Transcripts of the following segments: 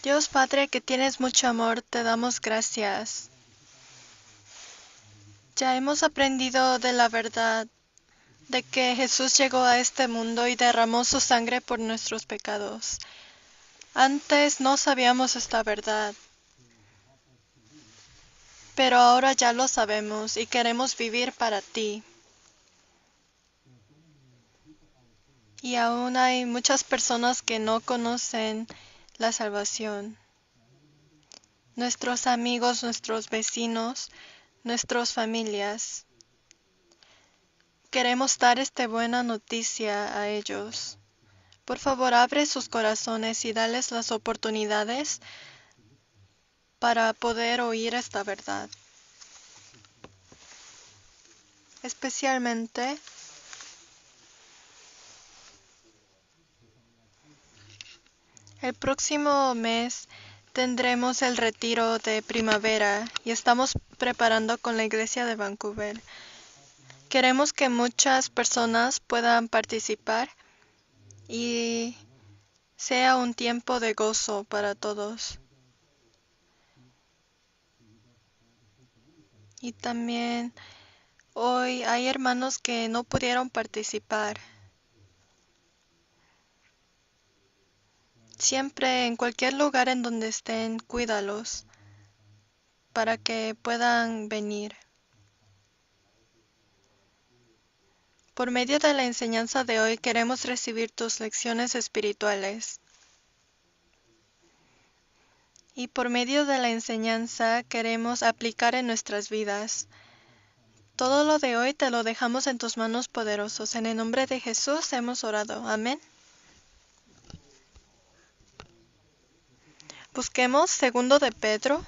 Dios Padre, que tienes mucho amor, te damos gracias. Ya hemos aprendido de la verdad, de que Jesús llegó a este mundo y derramó su sangre por nuestros pecados. Antes no sabíamos esta verdad, pero ahora ya lo sabemos y queremos vivir para ti. Y aún hay muchas personas que no conocen la salvación. Nuestros amigos, nuestros vecinos, nuestras familias. Queremos dar esta buena noticia a ellos. Por favor, abre sus corazones y dales las oportunidades para poder oír esta verdad. Especialmente el próximo mes tendremos el retiro de primavera y estamos preparando con la iglesia de Vancouver. Queremos que muchas personas puedan participar y sea un tiempo de gozo para todos. Y también hoy hay hermanos que no pudieron participar. Siempre, en cualquier lugar en donde estén, cuídalos para que puedan venir. Por medio de la enseñanza de hoy queremos recibir tus lecciones espirituales. Y por medio de la enseñanza queremos aplicar en nuestras vidas. Todo lo de hoy te lo dejamos en tus manos poderosos. En el nombre de Jesús hemos orado. Amén. Busquemos segundo de Pedro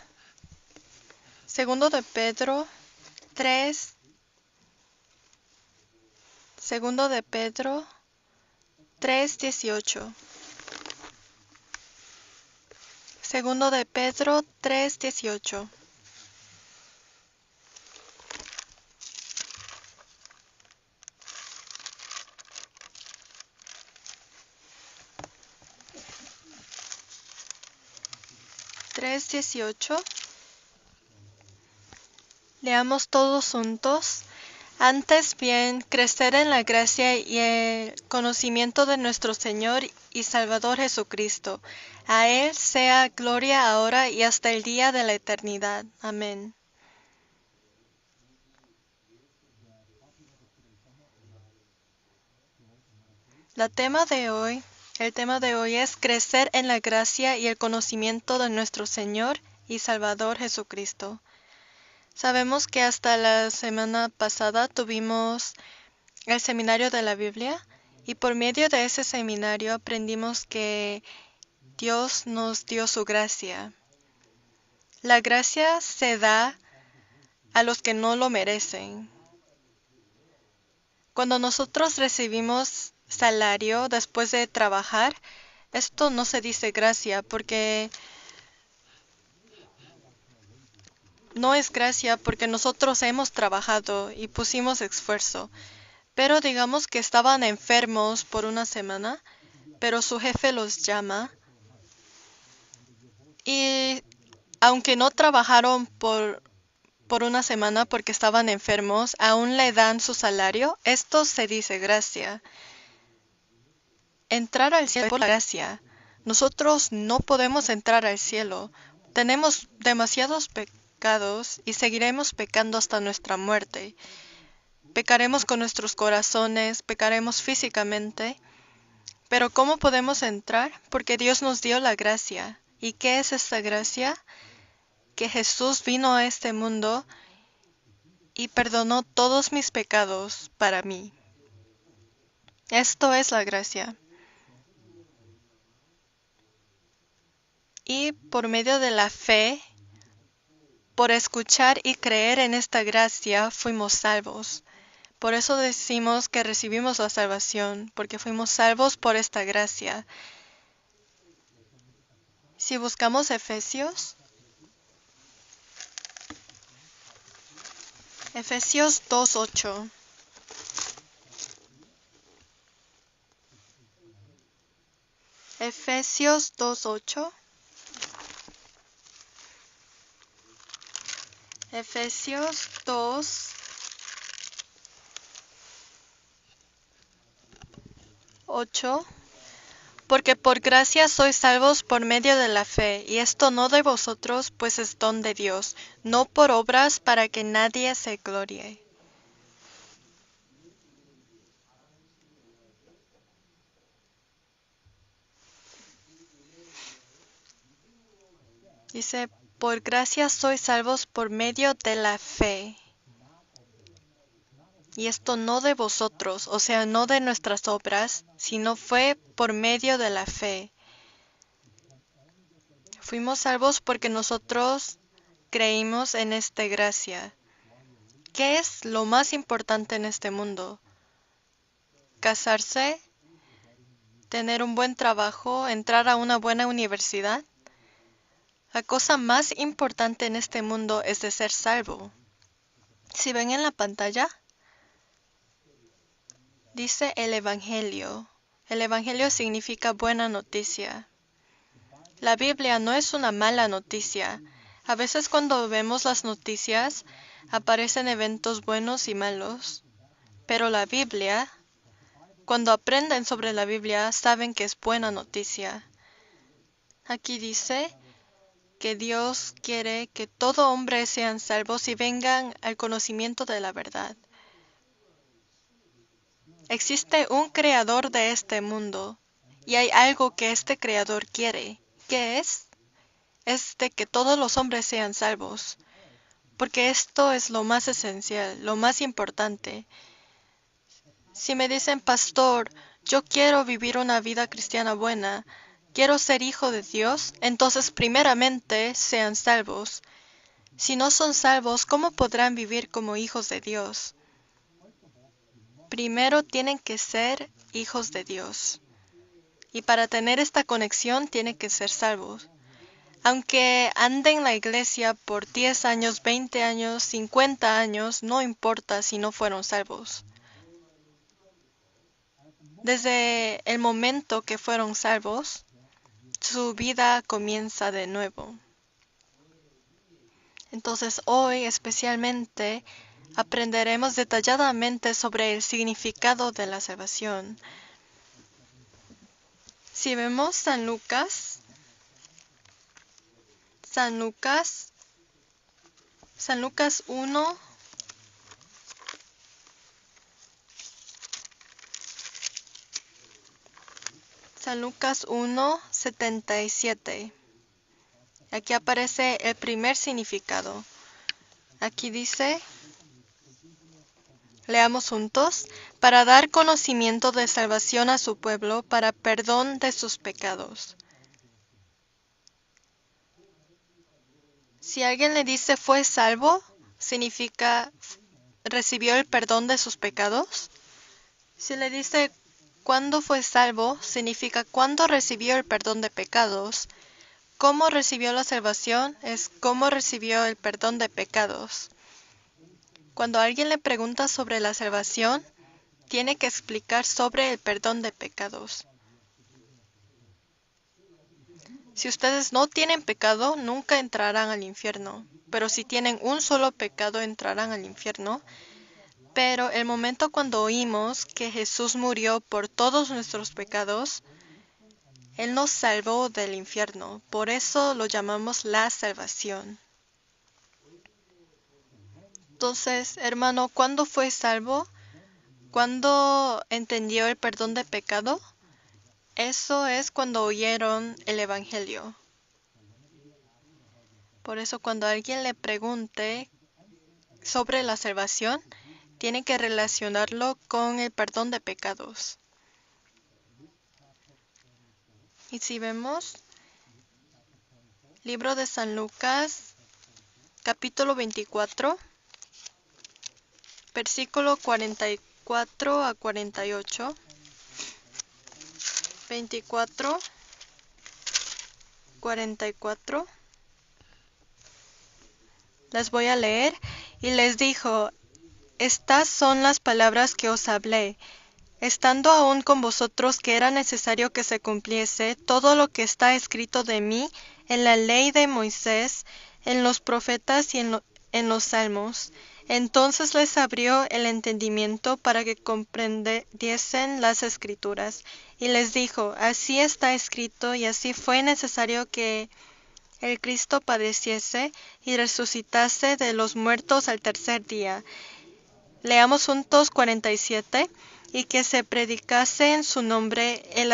3, segundo de Pedro 3:18. Segundo de Pedro 3:18. Leamos todos juntos. Antes bien, crecer en la gracia y el conocimiento de nuestro Señor y Salvador Jesucristo. A Él sea gloria ahora y hasta el día de la eternidad. Amén. El tema de hoy es crecer en la gracia y el conocimiento de nuestro Señor y Salvador Jesucristo. Sabemos que hasta la semana pasada tuvimos el seminario de la Biblia y por medio de ese seminario aprendimos que Dios nos dio su gracia. La gracia se da a los que no lo merecen. Cuando nosotros recibimos salario después de trabajar, esto no se dice gracia porque no es gracia porque nosotros hemos trabajado y pusimos esfuerzo. Pero digamos que estaban enfermos por una semana, pero su jefe los llama y aunque no trabajaron por una semana porque estaban enfermos, aún le dan su salario. Esto se dice gracia. Entrar al cielo es por la gracia. Nosotros no podemos entrar al cielo. Tenemos demasiados pecados y seguiremos pecando hasta nuestra muerte. Pecaremos con nuestros corazones, pecaremos físicamente. Pero ¿cómo podemos entrar? Porque Dios nos dio la gracia. ¿Y qué es esta gracia? Que Jesús vino a este mundo y perdonó todos mis pecados para mí. Esto es la gracia. Y por medio de la fe, por escuchar y creer en esta gracia, fuimos salvos. Por eso decimos que recibimos la salvación, porque fuimos salvos por esta gracia. Si buscamos Efesios 2:8. Efesios 2:8. Efesios 2, 8. Porque por gracia sois salvos por medio de la fe, y esto no de vosotros, pues es don de Dios, no por obras para que nadie se glorie. Dice, por gracia sois salvos por medio de la fe. Y esto no de vosotros, o sea, no de nuestras obras, sino fue por medio de la fe. Fuimos salvos porque nosotros creímos en esta gracia. ¿Qué es lo más importante en este mundo? ¿Casarse? ¿Tener un buen trabajo? ¿Entrar a una buena universidad? La cosa más importante en este mundo es de ser salvo. Si ven en la pantalla, dice el Evangelio. El Evangelio significa buena noticia. La Biblia no es una mala noticia. A veces cuando vemos las noticias, aparecen eventos buenos y malos. Pero la Biblia, cuando aprenden sobre la Biblia, saben que es buena noticia. Aquí dice que Dios quiere que todo hombre sean salvos y vengan al conocimiento de la verdad. Existe un creador de este mundo y hay algo que este creador quiere. ¿Qué es? Es de que todos los hombres sean salvos, porque esto es lo más esencial, lo más importante. Si me dicen, pastor, yo quiero vivir una vida cristiana buena, quiero ser hijo de Dios, entonces primeramente sean salvos. Si no son salvos, ¿cómo podrán vivir como hijos de Dios? Primero tienen que ser hijos de Dios. Y para tener esta conexión tienen que ser salvos. Aunque anden en la iglesia por 10 años, 20 años, 50 años, no importa si no fueron salvos. Desde el momento que fueron salvos, su vida comienza de nuevo. Entonces hoy especialmente aprenderemos detalladamente sobre el significado de la salvación. Si vemos San Lucas 1, San Lucas 1, 77. Aquí aparece el primer significado. Aquí dice, leamos juntos, para dar conocimiento de salvación a su pueblo, para perdón de sus pecados. Si alguien le dice fue salvo, significa recibió el perdón de sus pecados. Si le dice cuándo fue salvo, significa cuándo recibió el perdón de pecados. ¿Cómo recibió la salvación? Es cómo recibió el perdón de pecados. Cuando alguien le pregunta sobre la salvación, tiene que explicar sobre el perdón de pecados. Si ustedes no tienen pecado, nunca entrarán al infierno. Pero si tienen un solo pecado, entrarán al infierno. Pero el momento cuando oímos que Jesús murió por todos nuestros pecados, Él nos salvó del infierno. Por eso lo llamamos la salvación. Entonces, hermano, ¿cuándo fue salvo? ¿Cuándo entendió el perdón de pecado? Eso es cuando oyeron el Evangelio. Por eso cuando alguien le pregunte sobre la salvación, tiene que relacionarlo con el perdón de pecados. Y si vemos, libro de San Lucas, capítulo 24, versículo 44 a 48. 24, 44. Las voy a leer. Y les dijo, estas son las palabras que os hablé, estando aún con vosotros, que era necesario que se cumpliese todo lo que está escrito de mí en la ley de Moisés, en los profetas y en los Salmos. Entonces les abrió el entendimiento para que comprendiesen las Escrituras, y les dijo: así está escrito, y así fue necesario que el Cristo padeciese y resucitase de los muertos al tercer día. Leamos juntos 47. Y que se predicase en su nombre el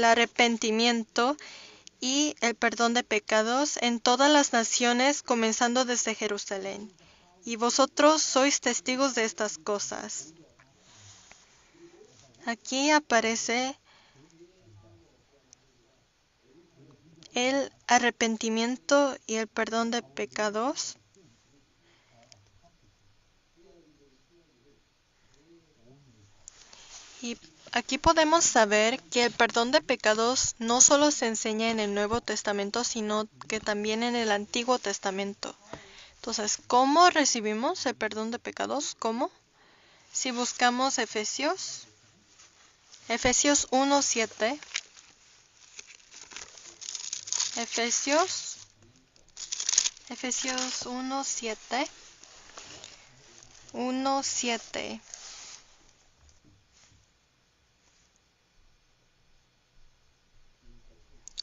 arrepentimiento y el perdón de pecados en todas las naciones, comenzando desde Jerusalén. Y vosotros sois testigos de estas cosas. Aquí aparece el arrepentimiento y el perdón de pecados. Y aquí podemos saber que el perdón de pecados no solo se enseña en el Nuevo Testamento, sino que también en el Antiguo Testamento. Entonces, ¿cómo recibimos el perdón de pecados? ¿Cómo? Si buscamos Efesios 1:7. Efesios 1:7. 1:7.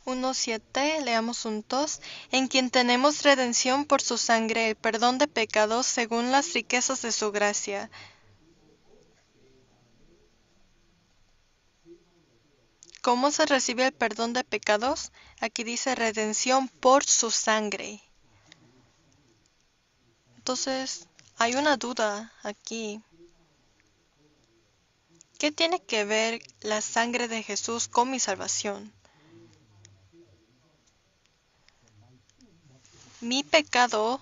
1:7, leamos juntos. En quien tenemos redención por su sangre, el perdón de pecados según las riquezas de su gracia. ¿Cómo se recibe el perdón de pecados? Aquí dice redención por su sangre. Entonces, hay una duda aquí. ¿Qué tiene que ver la sangre de Jesús con mi salvación? Mi pecado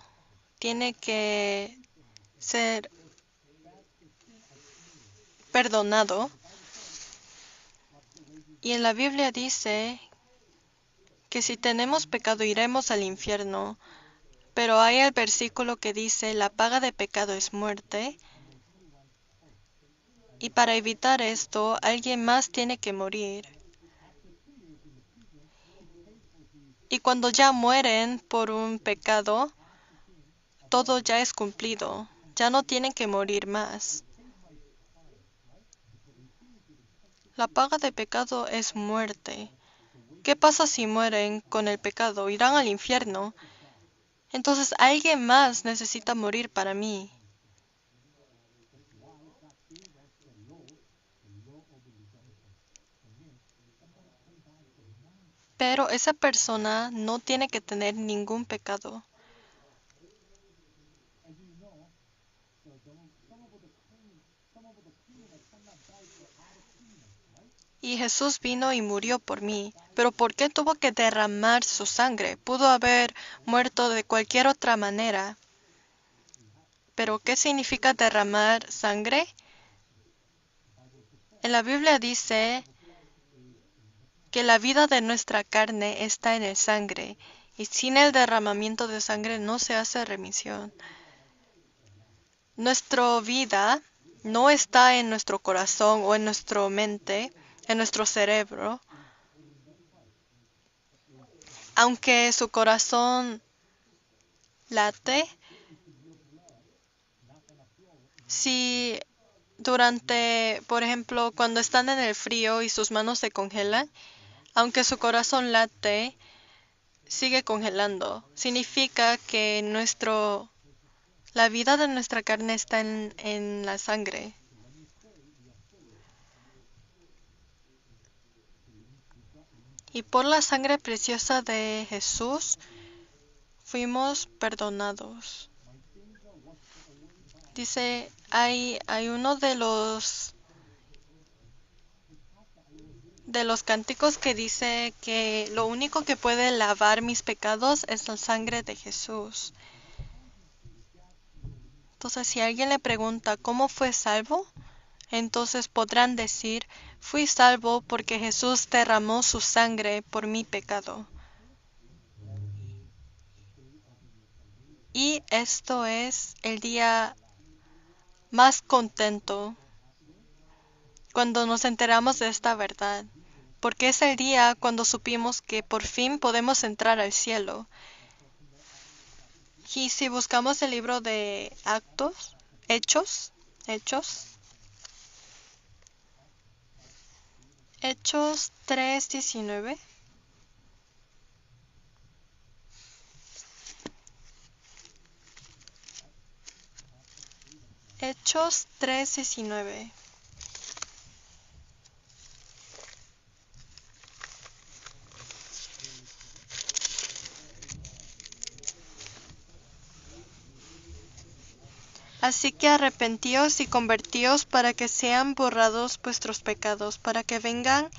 tiene que ser perdonado. Y en la Biblia dice que si tenemos pecado iremos al infierno, pero hay el versículo que dice: la paga de pecado es muerte. Y para evitar esto, alguien más tiene que morir. Y cuando ya mueren por un pecado, todo ya es cumplido. Ya no tienen que morir más. La paga de pecado es muerte. ¿Qué pasa si mueren con el pecado? Irán al infierno. Entonces alguien más necesita morir para mí. Pero esa persona no tiene que tener ningún pecado. Y Jesús vino y murió por mí. Pero ¿por qué tuvo que derramar su sangre? Pudo haber muerto de cualquier otra manera. ¿Pero qué significa derramar sangre? En la Biblia dice que la vida de nuestra carne está en el sangre, y sin el derramamiento de sangre no se hace remisión. Nuestra vida no está en nuestro corazón o en nuestra mente, en nuestro cerebro. Aunque su corazón late, si durante, por ejemplo, cuando están en el frío y sus manos se congelan, aunque su corazón late, sigue congelando. Significa que la vida de nuestra carne está en la sangre. Y por la sangre preciosa de Jesús fuimos perdonados. Dice, hay uno de los cánticos que dice que lo único que puede lavar mis pecados es la sangre de Jesús. Entonces, si alguien le pregunta cómo fue salvo, entonces podrán decir: fui salvo porque Jesús derramó su sangre por mi pecado. Y esto es el día más contento cuando nos enteramos de esta verdad, porque es el día cuando supimos que por fin podemos entrar al cielo. Y si buscamos el libro de Hechos, Hechos 3:19. Hechos 3:19. Así que arrepentíos y convertíos para que sean borrados vuestros pecados, para que vengan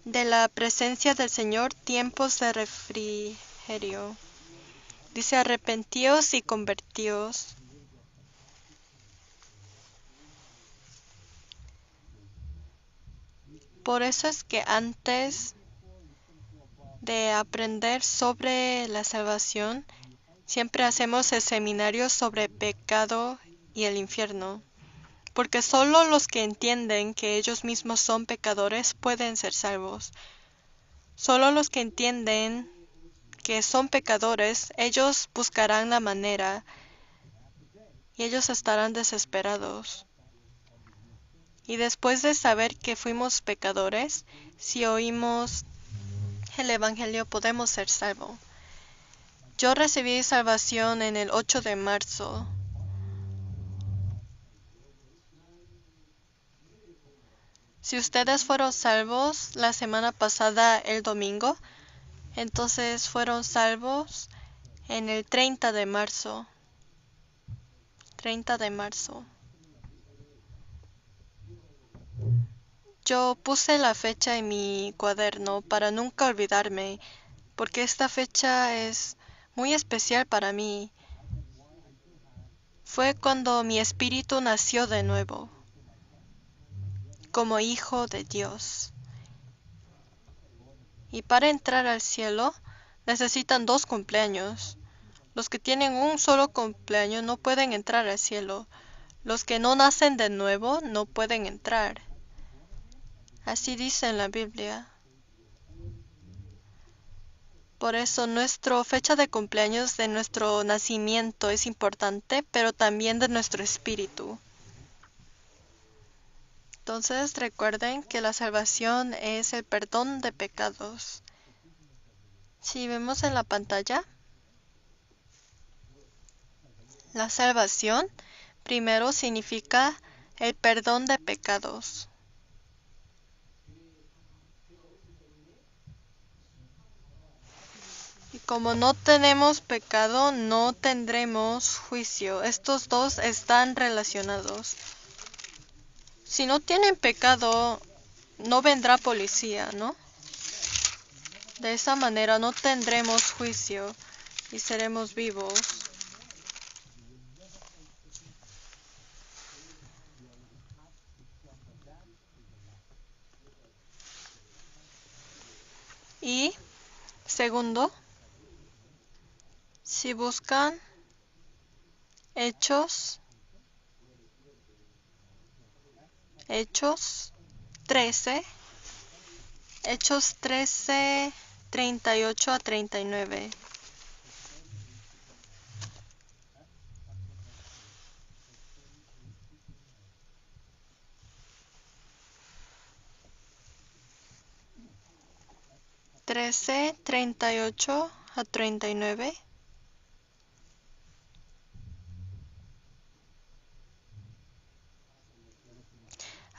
de la presencia del Señor tiempos de refrigerio. Dice arrepentíos y convertíos. Por eso es que antes de aprender sobre la salvación, siempre hacemos el seminario sobre pecado y el infierno, porque solo los que entienden que ellos mismos son pecadores pueden ser salvos. Solo los que entienden que son pecadores, ellos buscarán la manera y ellos estarán desesperados. Y después de saber que fuimos pecadores, si oímos el Evangelio podemos ser salvos. Yo recibí salvación en el 8 de marzo. Si ustedes fueron salvos la semana pasada, el domingo, entonces fueron salvos en el 30 de marzo. 30 de marzo. Yo puse la fecha en mi cuaderno para nunca olvidarme, porque esta fecha es muy especial para mí. Fue cuando mi espíritu nació de nuevo, como hijo de Dios. Y para entrar al cielo necesitan 2 cumpleaños. Los que tienen un solo cumpleaños no pueden entrar al cielo. Los que no nacen de nuevo no pueden entrar. Así dice en la Biblia. Por eso nuestra fecha de cumpleaños de nuestro nacimiento es importante, pero también de nuestro espíritu. Entonces recuerden que la salvación es el perdón de pecados. Si vemos en la pantalla, la salvación primero significa el perdón de pecados. Y como no tenemos pecado, no tendremos juicio. Estos dos están relacionados. Si no tienen pecado, no vendrá policía, ¿no? De esa manera no tendremos juicio y seremos vivos. Y segundo, si buscan Hechos 13, Hechos 13, 38 a 39. Trece, 38 a 39.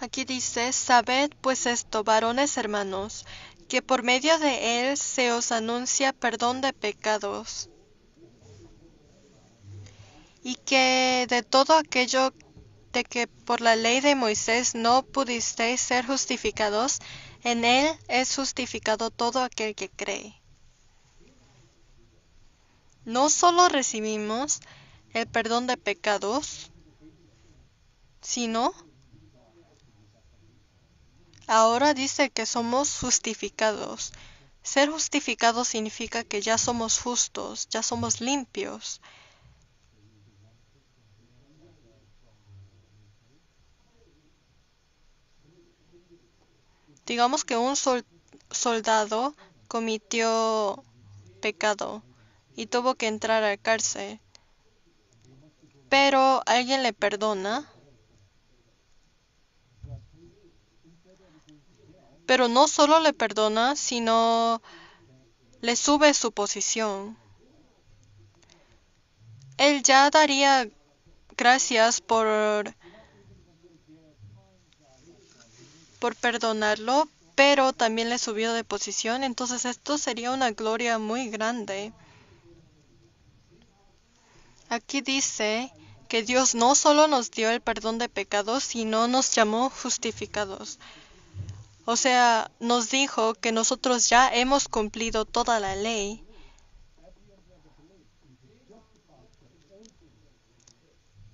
Aquí dice, sabed pues esto, varones hermanos, que por medio de él se os anuncia perdón de pecados, y que de todo aquello de que por la ley de Moisés no pudisteis ser justificados, en él es justificado todo aquel que cree. No solo recibimos el perdón de pecados, sino ahora dice que somos justificados. Ser justificados significa que ya somos justos, ya somos limpios. Digamos que un soldado cometió pecado y tuvo que entrar a la cárcel. pero alguien le perdona, pero no solo le perdona, sino le sube su posición. Él ya daría gracias por perdonarlo, pero también le subió de posición. Entonces esto sería una gloria muy grande. Aquí dice que Dios no solo nos dio el perdón de pecados, sino nos llamó justificados. O sea, nos dijo que nosotros ya hemos cumplido toda la ley.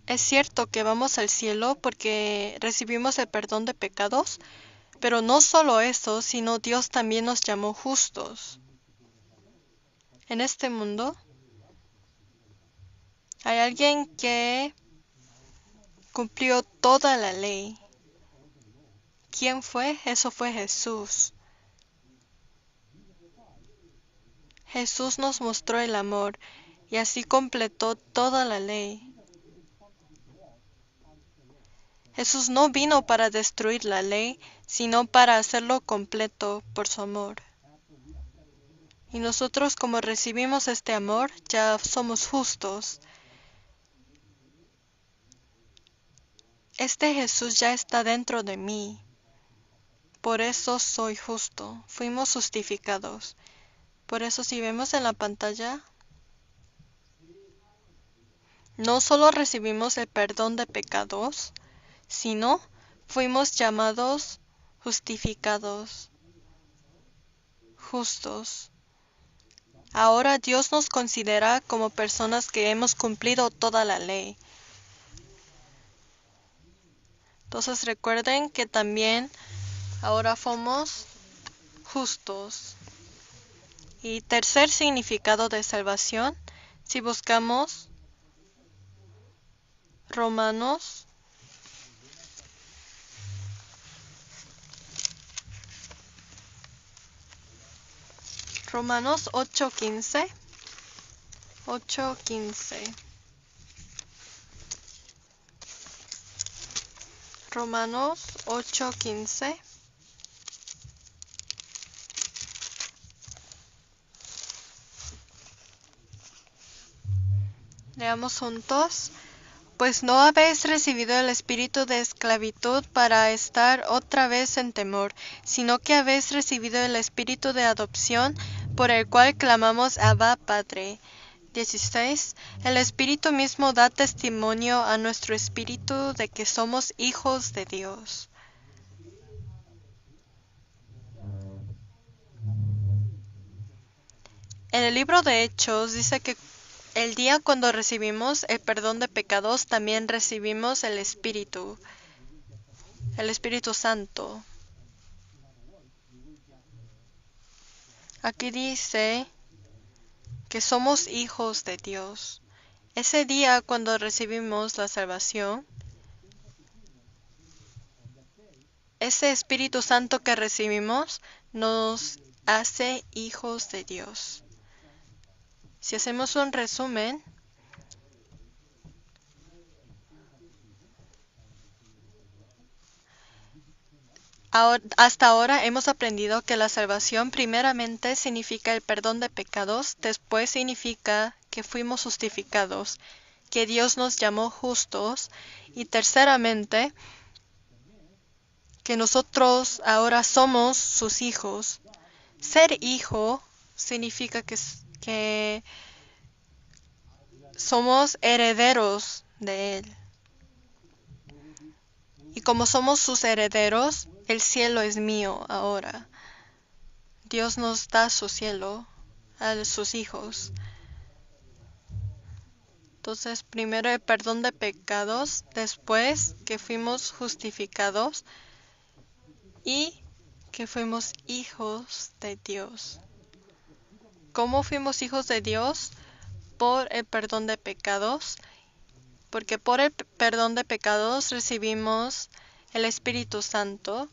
Es cierto que vamos al cielo porque recibimos el perdón de pecados, pero no solo eso, sino Dios también nos llamó justos. En este mundo hay alguien que cumplió toda la ley. ¿Quién fue? Eso fue Jesús. Jesús nos mostró el amor y así completó toda la ley. Jesús no vino para destruir la ley, sino para hacerlo completo por su amor. Y nosotros, como recibimos este amor, ya somos justos. Este Jesús ya está dentro de mí. Por eso soy justo. Fuimos justificados. Por eso si vemos en la pantalla, no solo recibimos el perdón de pecados, sino fuimos llamados justificados, justos. Ahora Dios nos considera como personas que hemos cumplido toda la ley. Entonces recuerden que también ahora somos justos. Y tercer significado de salvación, si buscamos Romanos 8:15. Romanos 8:15. Leamos juntos. Pues no habéis recibido el espíritu de esclavitud para estar otra vez en temor, sino que habéis recibido el espíritu de adopción, por el cual clamamos Abba, Padre. 16. El Espíritu mismo da testimonio a nuestro espíritu de que somos hijos de Dios. En el libro de Hechos dice que el día cuando recibimos el perdón de pecados, también recibimos el Espíritu Santo. Aquí dice que somos hijos de Dios. Ese día cuando recibimos la salvación, ese Espíritu Santo que recibimos nos hace hijos de Dios. Si hacemos un resumen, hasta ahora hemos aprendido que la salvación primeramente significa el perdón de pecados, después significa que fuimos justificados, que Dios nos llamó justos y terceramente que nosotros ahora somos sus hijos. Ser hijo significa que somos herederos de Él. Y como somos sus herederos, el cielo es mío ahora. Dios nos da su cielo a sus hijos. Entonces, primero el perdón de pecados, después que fuimos justificados y que fuimos hijos de Dios. ¿Cómo fuimos hijos de Dios? Por el perdón de pecados, porque por el perdón de pecados recibimos el Espíritu Santo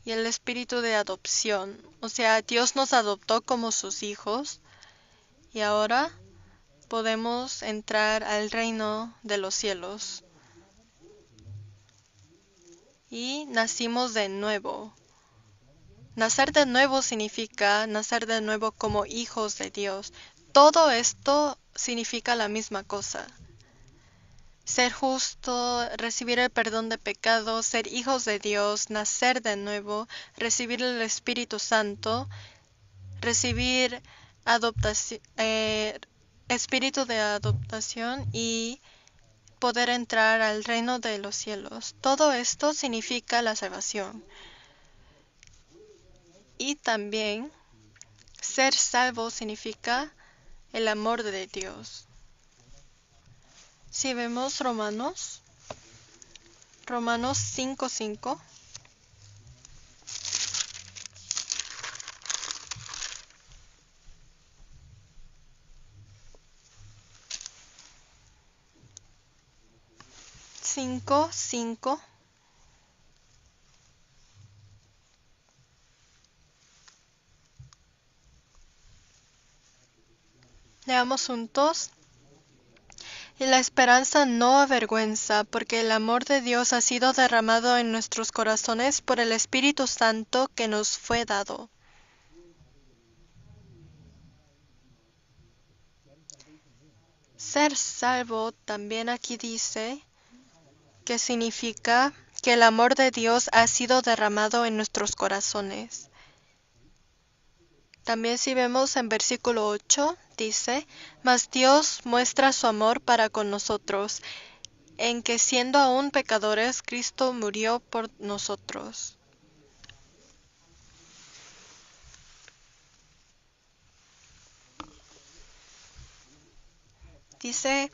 y el espíritu de adopción. O sea, Dios nos adoptó como sus hijos y ahora podemos entrar al reino de los cielos. Y nacimos de nuevo. Nacer de nuevo significa nacer de nuevo como hijos de Dios. Todo esto significa la misma cosa. Ser justo, recibir el perdón de pecados, ser hijos de Dios, nacer de nuevo, recibir el Espíritu Santo, recibir espíritu de adoptación y poder entrar al reino de los cielos. Todo esto significa la salvación. Y también ser salvo significa el amor de Dios. Si vemos Romanos 5:5. Leamos juntos. Y la esperanza no avergüenza, porque el amor de Dios ha sido derramado en nuestros corazones por el Espíritu Santo que nos fue dado. Ser salvo también aquí dice que significa que el amor de Dios ha sido derramado en nuestros corazones. También si vemos en versículo 8, dice, mas Dios muestra su amor para con nosotros, en que siendo aún pecadores, Cristo murió por nosotros. Dice,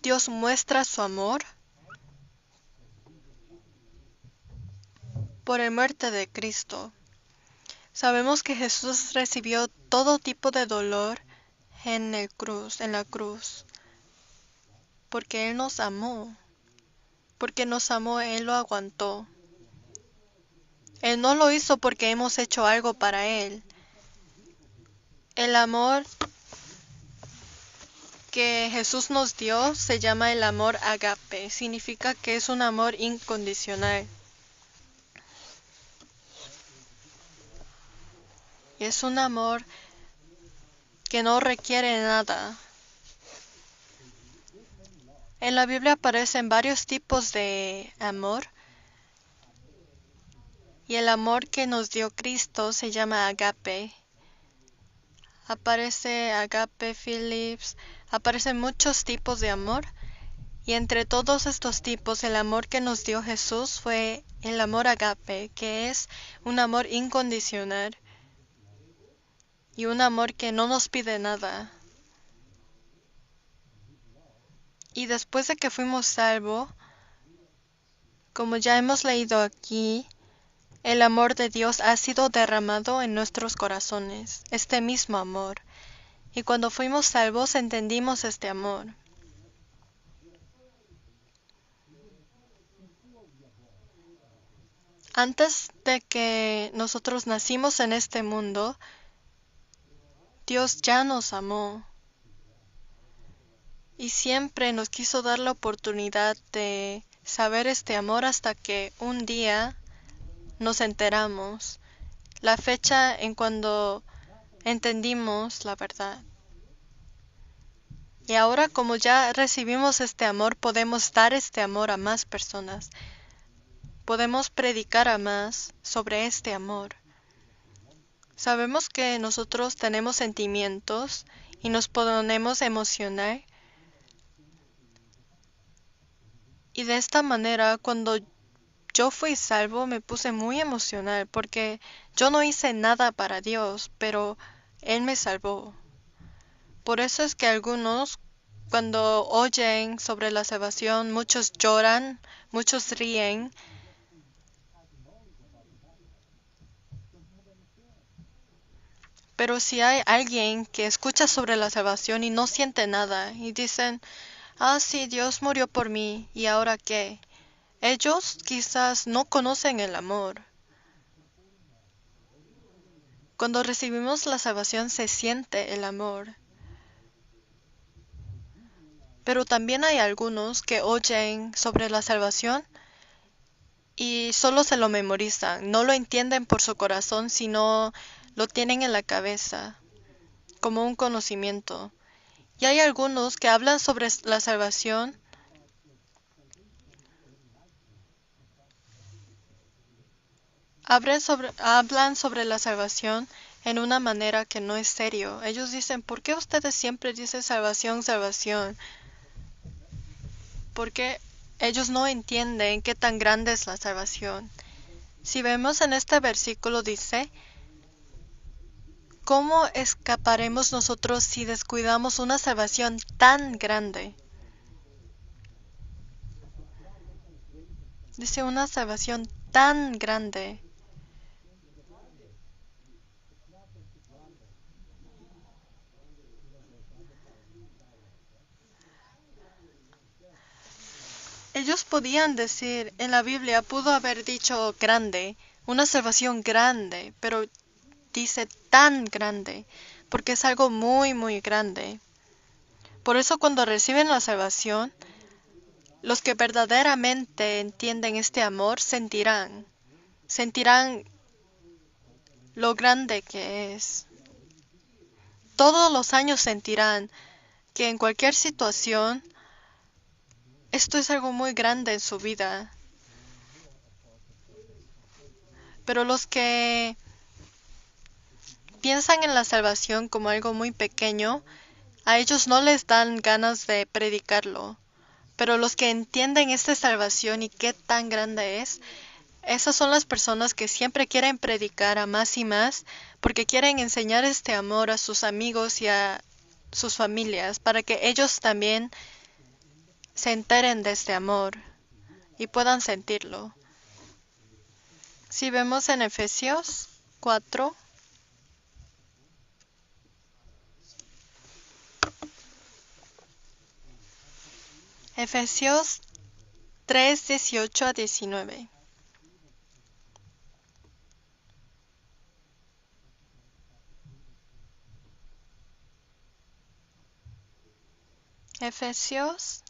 Dios muestra su amor por la muerte de Cristo. Sabemos que Jesús recibió todo tipo de dolor en la cruz, porque Él nos amó. Porque nos amó, Él lo aguantó. Él no lo hizo porque hemos hecho algo para Él. El amor que Jesús nos dio se llama el amor agape. Significa que es un amor incondicional. Es un amor que no requiere nada. En la Biblia aparecen varios tipos de amor. Y el amor que nos dio Cristo se llama agape. Aparece agape, Phillips, aparecen muchos tipos de amor. Y entre todos estos tipos, el amor que nos dio Jesús fue el amor agape, que es un amor incondicional y un amor que no nos pide nada. Y después de que fuimos salvos, como ya hemos leído aquí, el amor de Dios ha sido derramado en nuestros corazones, este mismo amor. Y cuando fuimos salvos entendimos este amor. Antes de que nosotros nacimos en este mundo, Dios ya nos amó. Y siempre nos quiso dar la oportunidad de saber este amor hasta que un día nos enteramos. La fecha en cuando entendimos la verdad. Y ahora como ya recibimos este amor, podemos dar este amor a más personas. Podemos predicar a más sobre este amor. Sabemos que nosotros tenemos sentimientos y nos podemos emocionar. Y de esta manera, cuando yo fui salvo, me puse muy emocional porque yo no hice nada para Dios, pero Él me salvó. Por eso es que algunos, cuando oyen sobre la salvación, muchos lloran, muchos ríen. Pero si hay alguien que escucha sobre la salvación y no siente nada, y dicen, sí, Dios murió por mí, ¿y ahora qué? Ellos quizás no conocen el amor. Cuando recibimos la salvación se siente el amor. Pero también hay algunos que oyen sobre la salvación y solo se lo memorizan. No lo entienden por su corazón, sino lo tienen en la cabeza como un conocimiento. Y hay algunos que hablan sobre la salvación, hablan sobre la salvación en una manera que no es serio. Ellos dicen, ¿por qué ustedes siempre dicen salvación, salvación? Porque ellos no entienden qué tan grande es la salvación. Si vemos en este versículo dice, ¿cómo escaparemos nosotros si descuidamos una salvación tan grande? Dice una salvación tan grande. Ellos podían decir, en la Biblia pudo haber dicho grande, una salvación grande, pero dice tan grande, porque es algo muy, muy grande. Por eso cuando reciben la salvación, los que verdaderamente entienden este amor sentirán lo grande que es. Todos los años sentirán que en cualquier situación, esto es algo muy grande en su vida. Pero los que piensan en la salvación como algo muy pequeño, a ellos no les dan ganas de predicarlo. Pero los que entienden esta salvación y qué tan grande es, esas son las personas que siempre quieren predicar a más y más, porque quieren enseñar este amor a sus amigos y a sus familias, para que ellos también se enteren de este amor y puedan sentirlo. Si vemos en Efesios 4, Efesios 3, 18 a 19. Efesios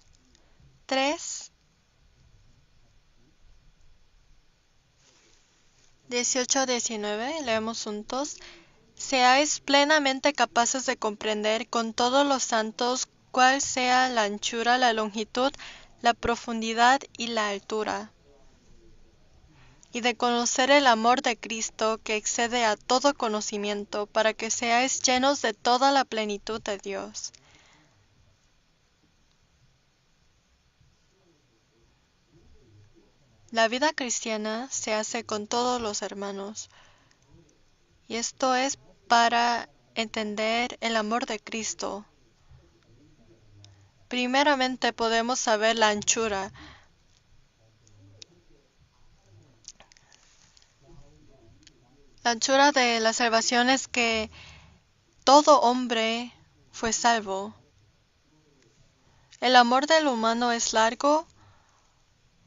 3, 18 a 19, leemos juntos. Seáis plenamente capaces de comprender con todos los santos cuál sea la anchura, la longitud, la profundidad y la altura, y de conocer el amor de Cristo que excede a todo conocimiento, para que seáis llenos de toda la plenitud de Dios. La vida cristiana se hace con todos los hermanos, y esto es para entender el amor de Cristo. Primeramente podemos saber la anchura. La anchura de la salvación es que todo hombre fue salvo. ¿El amor del humano es largo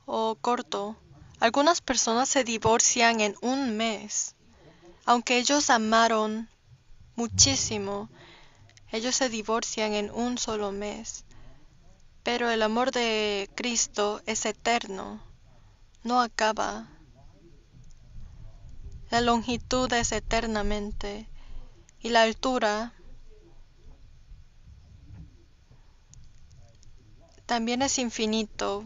o corto? Algunas personas se divorcian en un mes. Aunque ellos amaron muchísimo, ellos se divorcian en un solo mes. Pero el amor de Cristo es eterno, no acaba. La longitud es eternamente y la altura también es infinito,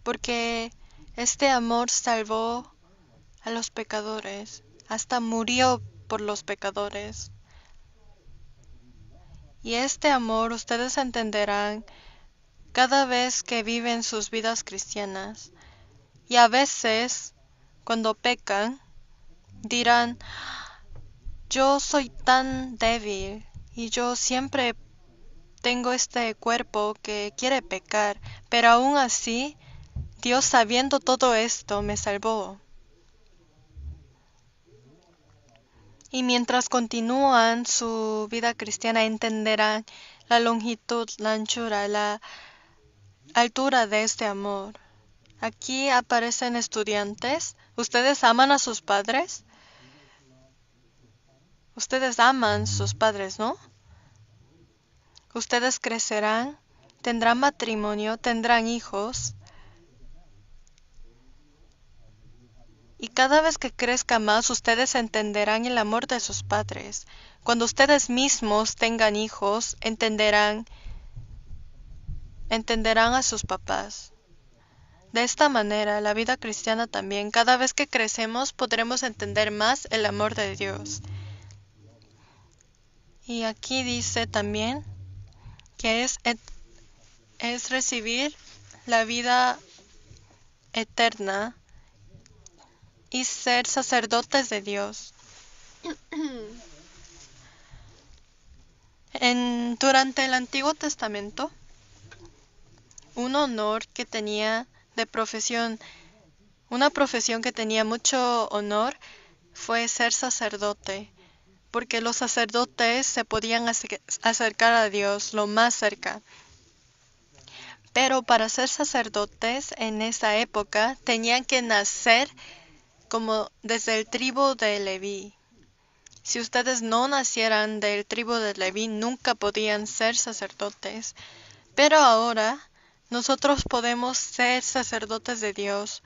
porque este amor salvó a los pecadores, hasta murió por los pecadores. Y este amor ustedes entenderán cada vez que viven sus vidas cristianas. Y a veces, cuando pecan, dirán, yo soy tan débil y yo siempre tengo este cuerpo que quiere pecar, pero aún así, Dios sabiendo todo esto me salvó. Y mientras continúan su vida cristiana entenderán la longitud, la anchura, la altura de este amor. Aquí aparecen estudiantes. ¿Ustedes aman a sus padres? Ustedes aman sus padres, ¿no? Ustedes crecerán tendrán matrimonio, tendrán hijos. Y cada vez que crezca más, ustedes entenderán el amor de sus padres. Cuando ustedes mismos tengan hijos, entenderán a sus papás. De esta manera, la vida cristiana también, cada vez que crecemos, podremos entender más el amor de Dios. Y aquí dice también que es recibir la vida eterna y ser sacerdotes de Dios. Durante el Antiguo Testamento, un honor que tenía de profesión, una profesión que tenía mucho honor, fue ser sacerdote, porque los sacerdotes se podían acercar a Dios lo más cerca. Pero para ser sacerdotes en esa época tenían que nacer como desde el tribu de Leví. Si ustedes no nacieran del tribu de Leví, nunca podían ser sacerdotes. Pero ahora nosotros podemos ser sacerdotes de Dios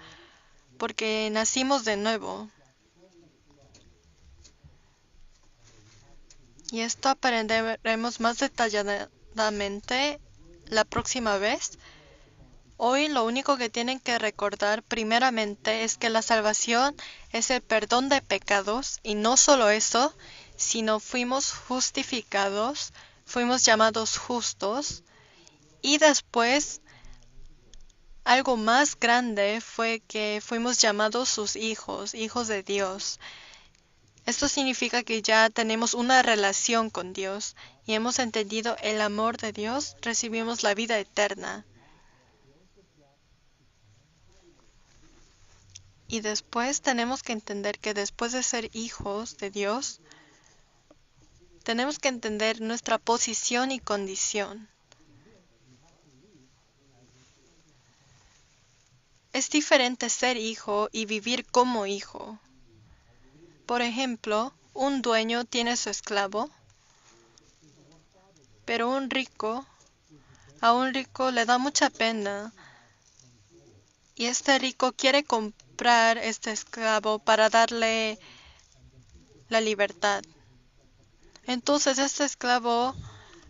porque nacimos de nuevo. Y esto aprenderemos más detalladamente la próxima vez. Hoy lo único que tienen que recordar primeramente es que la salvación es el perdón de pecados y no solo eso, sino fuimos justificados, fuimos llamados justos y después algo más grande fue que fuimos llamados sus hijos, hijos de Dios. Esto significa que ya tenemos una relación con Dios y hemos entendido el amor de Dios, recibimos la vida eterna. Y después tenemos que entender que después de ser hijos de Dios, tenemos que entender nuestra posición y condición. Es diferente ser hijo y vivir como hijo. Por ejemplo, un dueño tiene su esclavo, pero a un rico le da mucha pena y este rico quiere comprar este esclavo para darle la libertad. Entonces este esclavo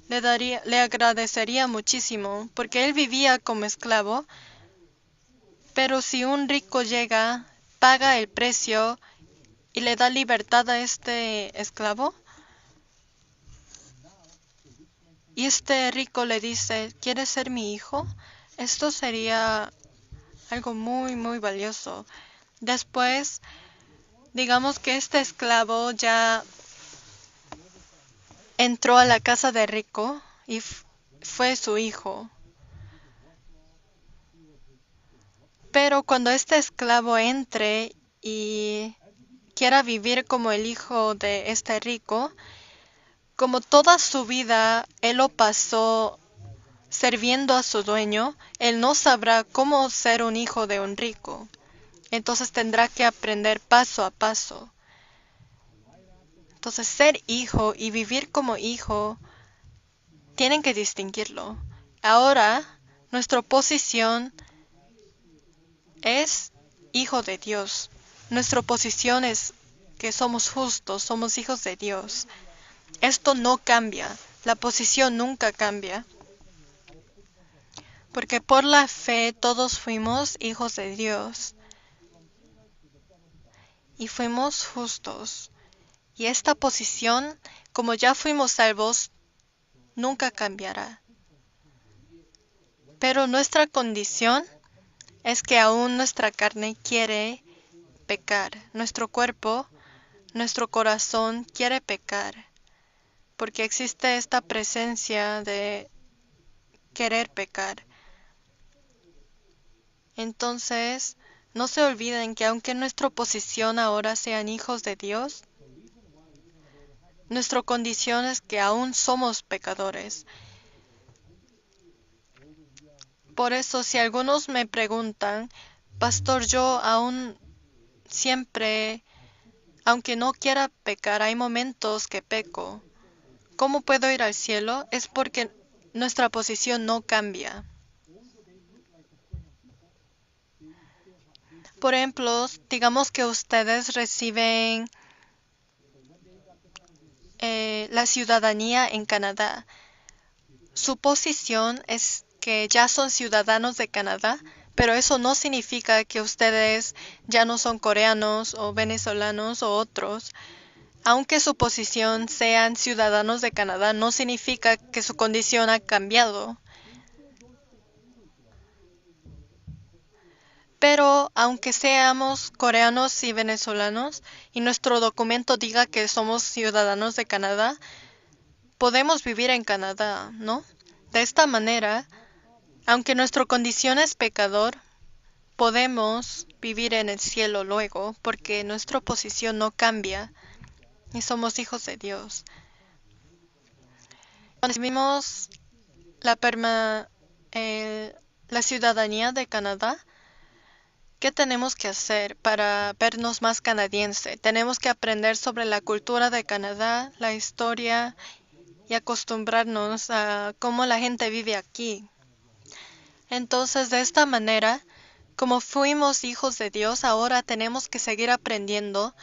le agradecería muchísimo porque él vivía como esclavo, pero si un rico llega, paga el precio y le da libertad a este esclavo, y este rico le dice, ¿quieres ser mi hijo? Esto sería algo muy, muy valioso. Después, digamos que este esclavo ya entró a la casa de rico y fue su hijo. Pero cuando este esclavo entre y quiera vivir como el hijo de este rico, como toda su vida él lo pasó sirviendo a su dueño, él no sabrá cómo ser un hijo de un rico. Entonces tendrá que aprender paso a paso. Entonces ser hijo y vivir como hijo tienen que distinguirlo. Ahora nuestra posición es hijo de Dios. Nuestra posición es que somos justos, somos hijos de Dios. Esto no cambia, la posición nunca cambia. Porque por la fe todos fuimos hijos de Dios. Y fuimos justos. Y esta posición, como ya fuimos salvos, nunca cambiará. Pero nuestra condición es que aún nuestra carne quiere pecar. Nuestro cuerpo, nuestro corazón quiere pecar. Porque existe esta presencia de querer pecar. Entonces, no se olviden que aunque nuestra posición ahora sean hijos de Dios, nuestra condición es que aún somos pecadores. Por eso, si algunos me preguntan, Pastor, yo aún siempre, aunque no quiera pecar, hay momentos que peco. ¿Cómo puedo ir al cielo? Es porque nuestra posición no cambia. Por ejemplo, digamos que ustedes reciben la ciudadanía en Canadá. Su posición es que ya son ciudadanos de Canadá, pero eso no significa que ustedes ya no son coreanos o venezolanos o otros. Aunque su posición sean ciudadanos de Canadá, no significa que su condición ha cambiado. Pero aunque seamos coreanos y venezolanos y nuestro documento diga que somos ciudadanos de Canadá, podemos vivir en Canadá, ¿no? De esta manera, aunque nuestra condición es pecador, podemos vivir en el cielo luego, porque nuestra posición no cambia y somos hijos de Dios. Cuando recibimos la ciudadanía de Canadá, ¿qué tenemos que hacer para vernos más canadiense? Tenemos que aprender sobre la cultura de Canadá, la historia y acostumbrarnos a cómo la gente vive aquí. Entonces, de esta manera, como fuimos hijos de Dios, ahora tenemos que seguir aprendiendo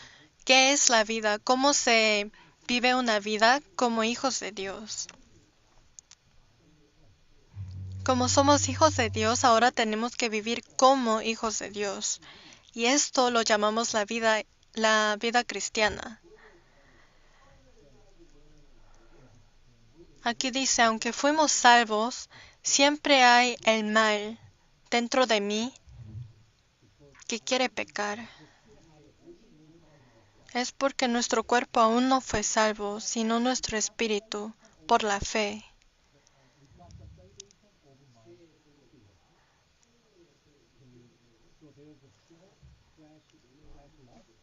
qué es la vida, cómo se vive una vida como hijos de Dios. Como somos hijos de Dios, ahora tenemos que vivir como hijos de Dios. Y esto lo llamamos la vida cristiana. Aquí dice, aunque fuimos salvos, siempre hay el mal dentro de mí que quiere pecar. Es porque nuestro cuerpo aún no fue salvo, sino nuestro espíritu, por la fe.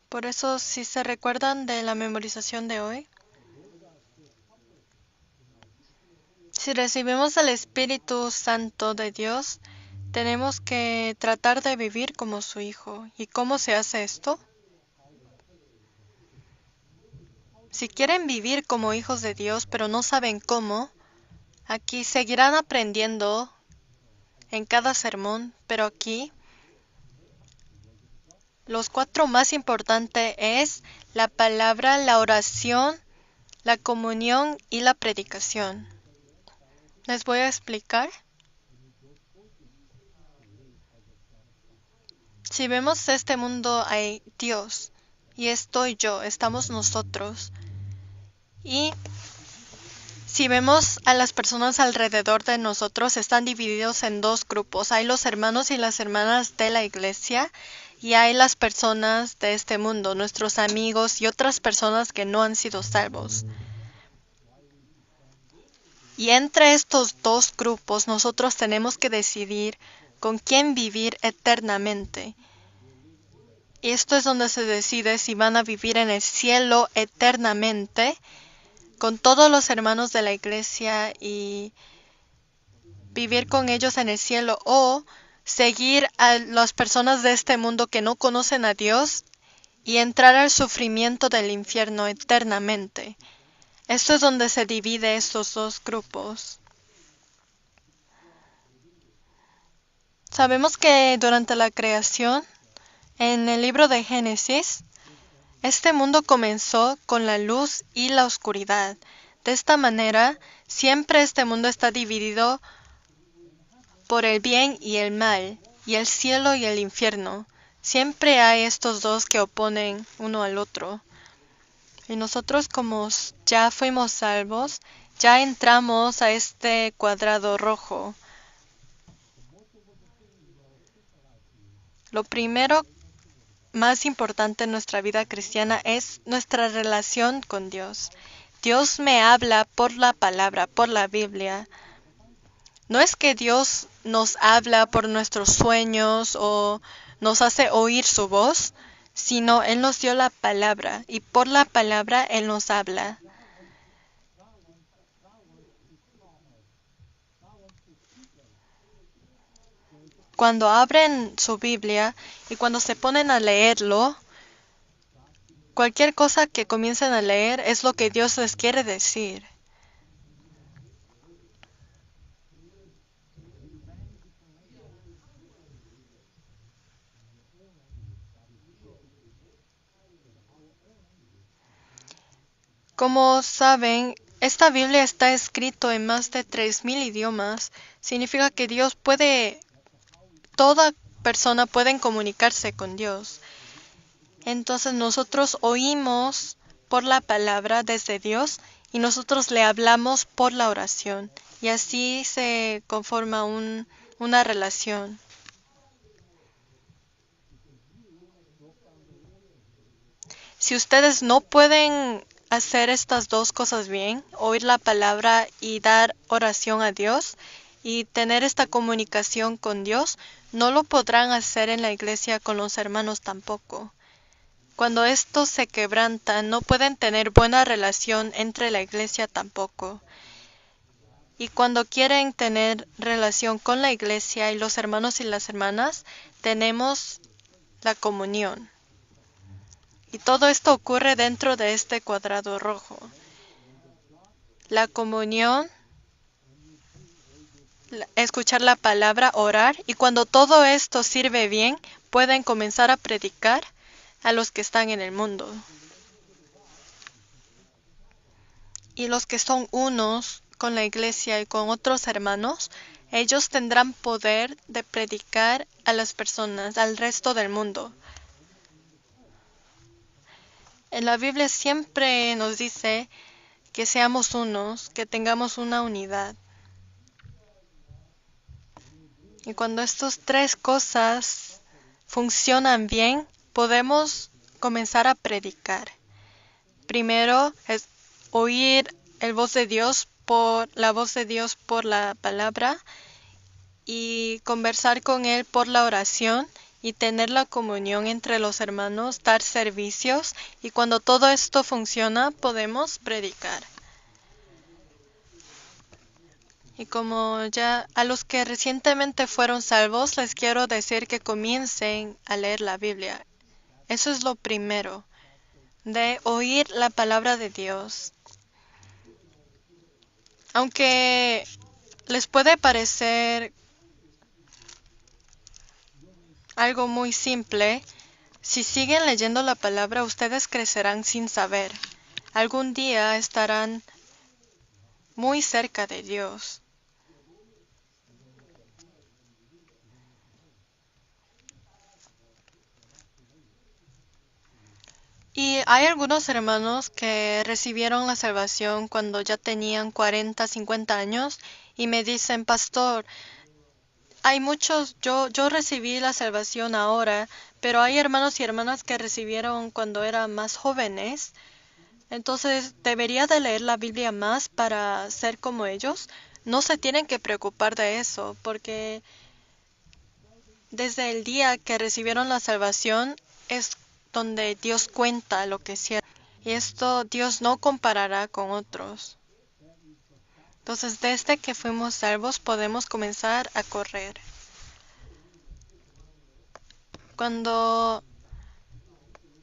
Por eso, si se recuerdan de la memorización de hoy, si recibimos el Espíritu Santo de Dios, tenemos que tratar de vivir como su Hijo. ¿Y cómo se hace esto? Si quieren vivir como hijos de Dios, pero no saben cómo, aquí seguirán aprendiendo en cada sermón, pero aquí los 4 más importantes es la palabra, la oración, la comunión y la predicación. Les voy a explicar. Si vemos este mundo, hay Dios, y estoy yo, estamos nosotros. Y si vemos a las personas alrededor de nosotros, están divididos en 2 grupos. Hay los hermanos y las hermanas de la iglesia, y hay las personas de este mundo, nuestros amigos y otras personas que no han sido salvos. Y entre estos 2 grupos nosotros tenemos que decidir con quién vivir eternamente. Y esto es donde se decide si van a vivir en el cielo eternamente con todos los hermanos de la iglesia y vivir con ellos en el cielo, o seguir a las personas de este mundo que no conocen a Dios y entrar al sufrimiento del infierno eternamente. Esto es donde se divide estos 2 grupos. Sabemos que durante la creación, en el libro de Génesis, este mundo comenzó con la luz y la oscuridad. De esta manera, siempre este mundo está dividido por el bien y el mal, y el cielo y el infierno. Siempre hay estos 2 que oponen uno al otro. Y nosotros, como ya fuimos salvos, ya entramos a este cuadrado rojo. Lo primero más importante en nuestra vida cristiana es nuestra relación con Dios. Dios me habla por la palabra, por la Biblia. No es que Dios nos habla por nuestros sueños o nos hace oír su voz, sino Él nos dio la palabra y por la palabra Él nos habla. Cuando abren su Biblia y cuando se ponen a leerlo, cualquier cosa que comiencen a leer es lo que Dios les quiere decir. Como saben, esta Biblia está escrito en más de 3000 idiomas. Significa que toda persona puede comunicarse con Dios. Entonces nosotros oímos por la palabra desde Dios y nosotros le hablamos por la oración. Y así se conforma una relación. Si ustedes no pueden hacer estas dos cosas bien, oír la palabra y dar oración a Dios y tener esta comunicación con Dios, no lo podrán hacer en la iglesia con los hermanos tampoco. Cuando estos se quebrantan, no pueden tener buena relación entre la iglesia tampoco. Y cuando quieren tener relación con la iglesia y los hermanos y las hermanas, tenemos la comunión. Y todo esto ocurre dentro de este cuadrado rojo. La comunión, escuchar la palabra, orar, y cuando todo esto sirve bien, pueden comenzar a predicar a los que están en el mundo. Y los que son unos con la iglesia y con otros hermanos, ellos tendrán poder de predicar a las personas, al resto del mundo. En la Biblia siempre nos dice que seamos unos, que tengamos una unidad. Y cuando estas tres cosas funcionan bien, podemos comenzar a predicar. Primero es oír la voz de Dios por la palabra y conversar con Él por la oración y tener la comunión entre los hermanos, dar servicios, y cuando todo esto funciona podemos predicar. Y como ya a los que recientemente fueron salvos, les quiero decir que comiencen a leer la Biblia. Eso es lo primero, de oír la palabra de Dios. Aunque les puede parecer algo muy simple, si siguen leyendo la palabra, ustedes crecerán sin saber. Algún día estarán muy cerca de Dios. Y hay algunos hermanos que recibieron la salvación cuando ya tenían 40, 50 años y me dicen, pastor, hay muchos, yo recibí la salvación ahora, pero hay hermanos y hermanas que recibieron cuando eran más jóvenes. Entonces, ¿debería de leer la Biblia más para ser como ellos? No se tienen que preocupar de eso, porque desde el día que recibieron la salvación es donde Dios cuenta lo que hicieron. Y esto Dios no comparará con otros. Entonces, desde que fuimos salvos podemos comenzar a correr. Cuando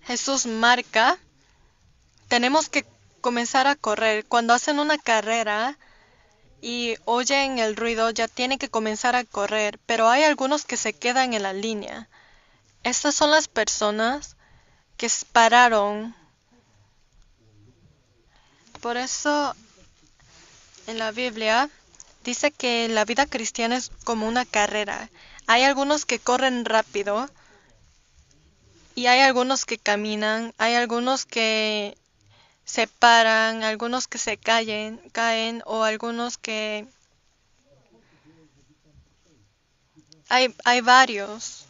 Jesús marca, tenemos que comenzar a correr. Cuando hacen una carrera y oyen el ruido, ya tienen que comenzar a correr. Pero hay algunos que se quedan en la línea. Estas son las personas que pararon. Por eso en la Biblia dice que la vida cristiana es como una carrera. Hay algunos que corren rápido y hay algunos que caminan, hay algunos que se paran, algunos que se caen o algunos que... Hay varios.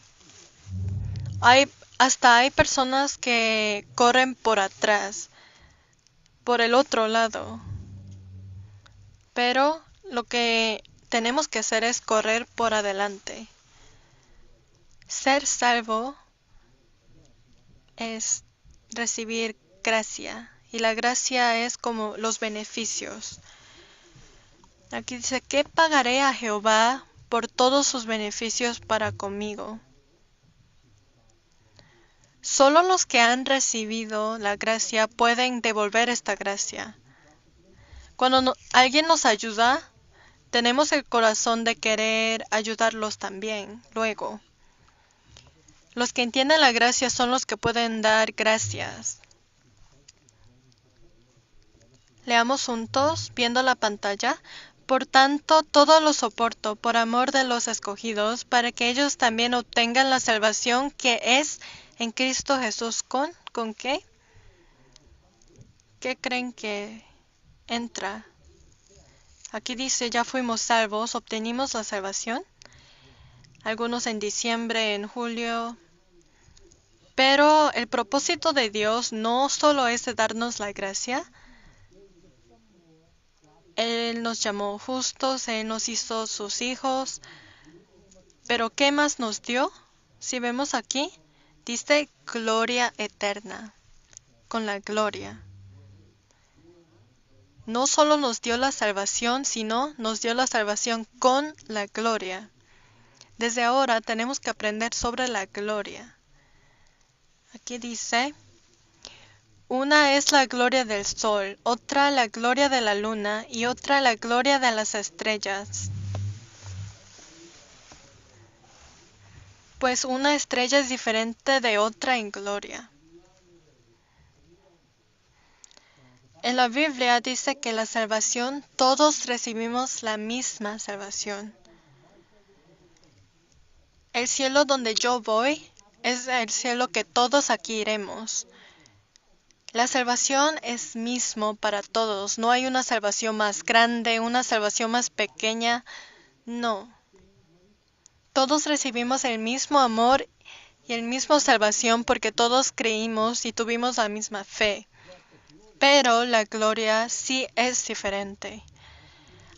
Hasta hay personas que corren por atrás, por el otro lado. Pero lo que tenemos que hacer es correr por adelante. Ser salvo es recibir gracia. Y la gracia es como los beneficios. Aquí dice, ¿qué pagaré a Jehová por todos sus beneficios para conmigo? Solo los que han recibido la gracia pueden devolver esta gracia. Cuando alguien nos ayuda, tenemos el corazón de querer ayudarlos también, luego. Los que entienden la gracia son los que pueden dar gracias. Leamos juntos, viendo la pantalla. Por tanto, todo lo soporto por amor de los escogidos, para que ellos también obtengan la salvación que es en Cristo Jesús. ¿Con qué? ¿Qué creen que entra? Aquí dice, ya fuimos salvos, obtenimos la salvación. Algunos en diciembre, en julio. Pero el propósito de Dios no solo es de darnos la gracia. Él nos llamó justos, Él nos hizo sus hijos. Pero ¿qué más nos dio? Si vemos aquí, dice gloria eterna, con la gloria. No solo nos dio la salvación, sino nos dio la salvación con la gloria. Desde ahora tenemos que aprender sobre la gloria. Aquí dice, una es la gloria del sol, otra la gloria de la luna y otra la gloria de las estrellas. Pues una estrella es diferente de otra en gloria. En la Biblia dice que la salvación, todos recibimos la misma salvación. El cielo donde yo voy es el cielo que todos aquí iremos. La salvación es mismo para todos. No hay una salvación más grande, una salvación más pequeña. No. Todos recibimos el mismo amor y el mismo salvación porque todos creímos y tuvimos la misma fe. Pero la gloria sí es diferente.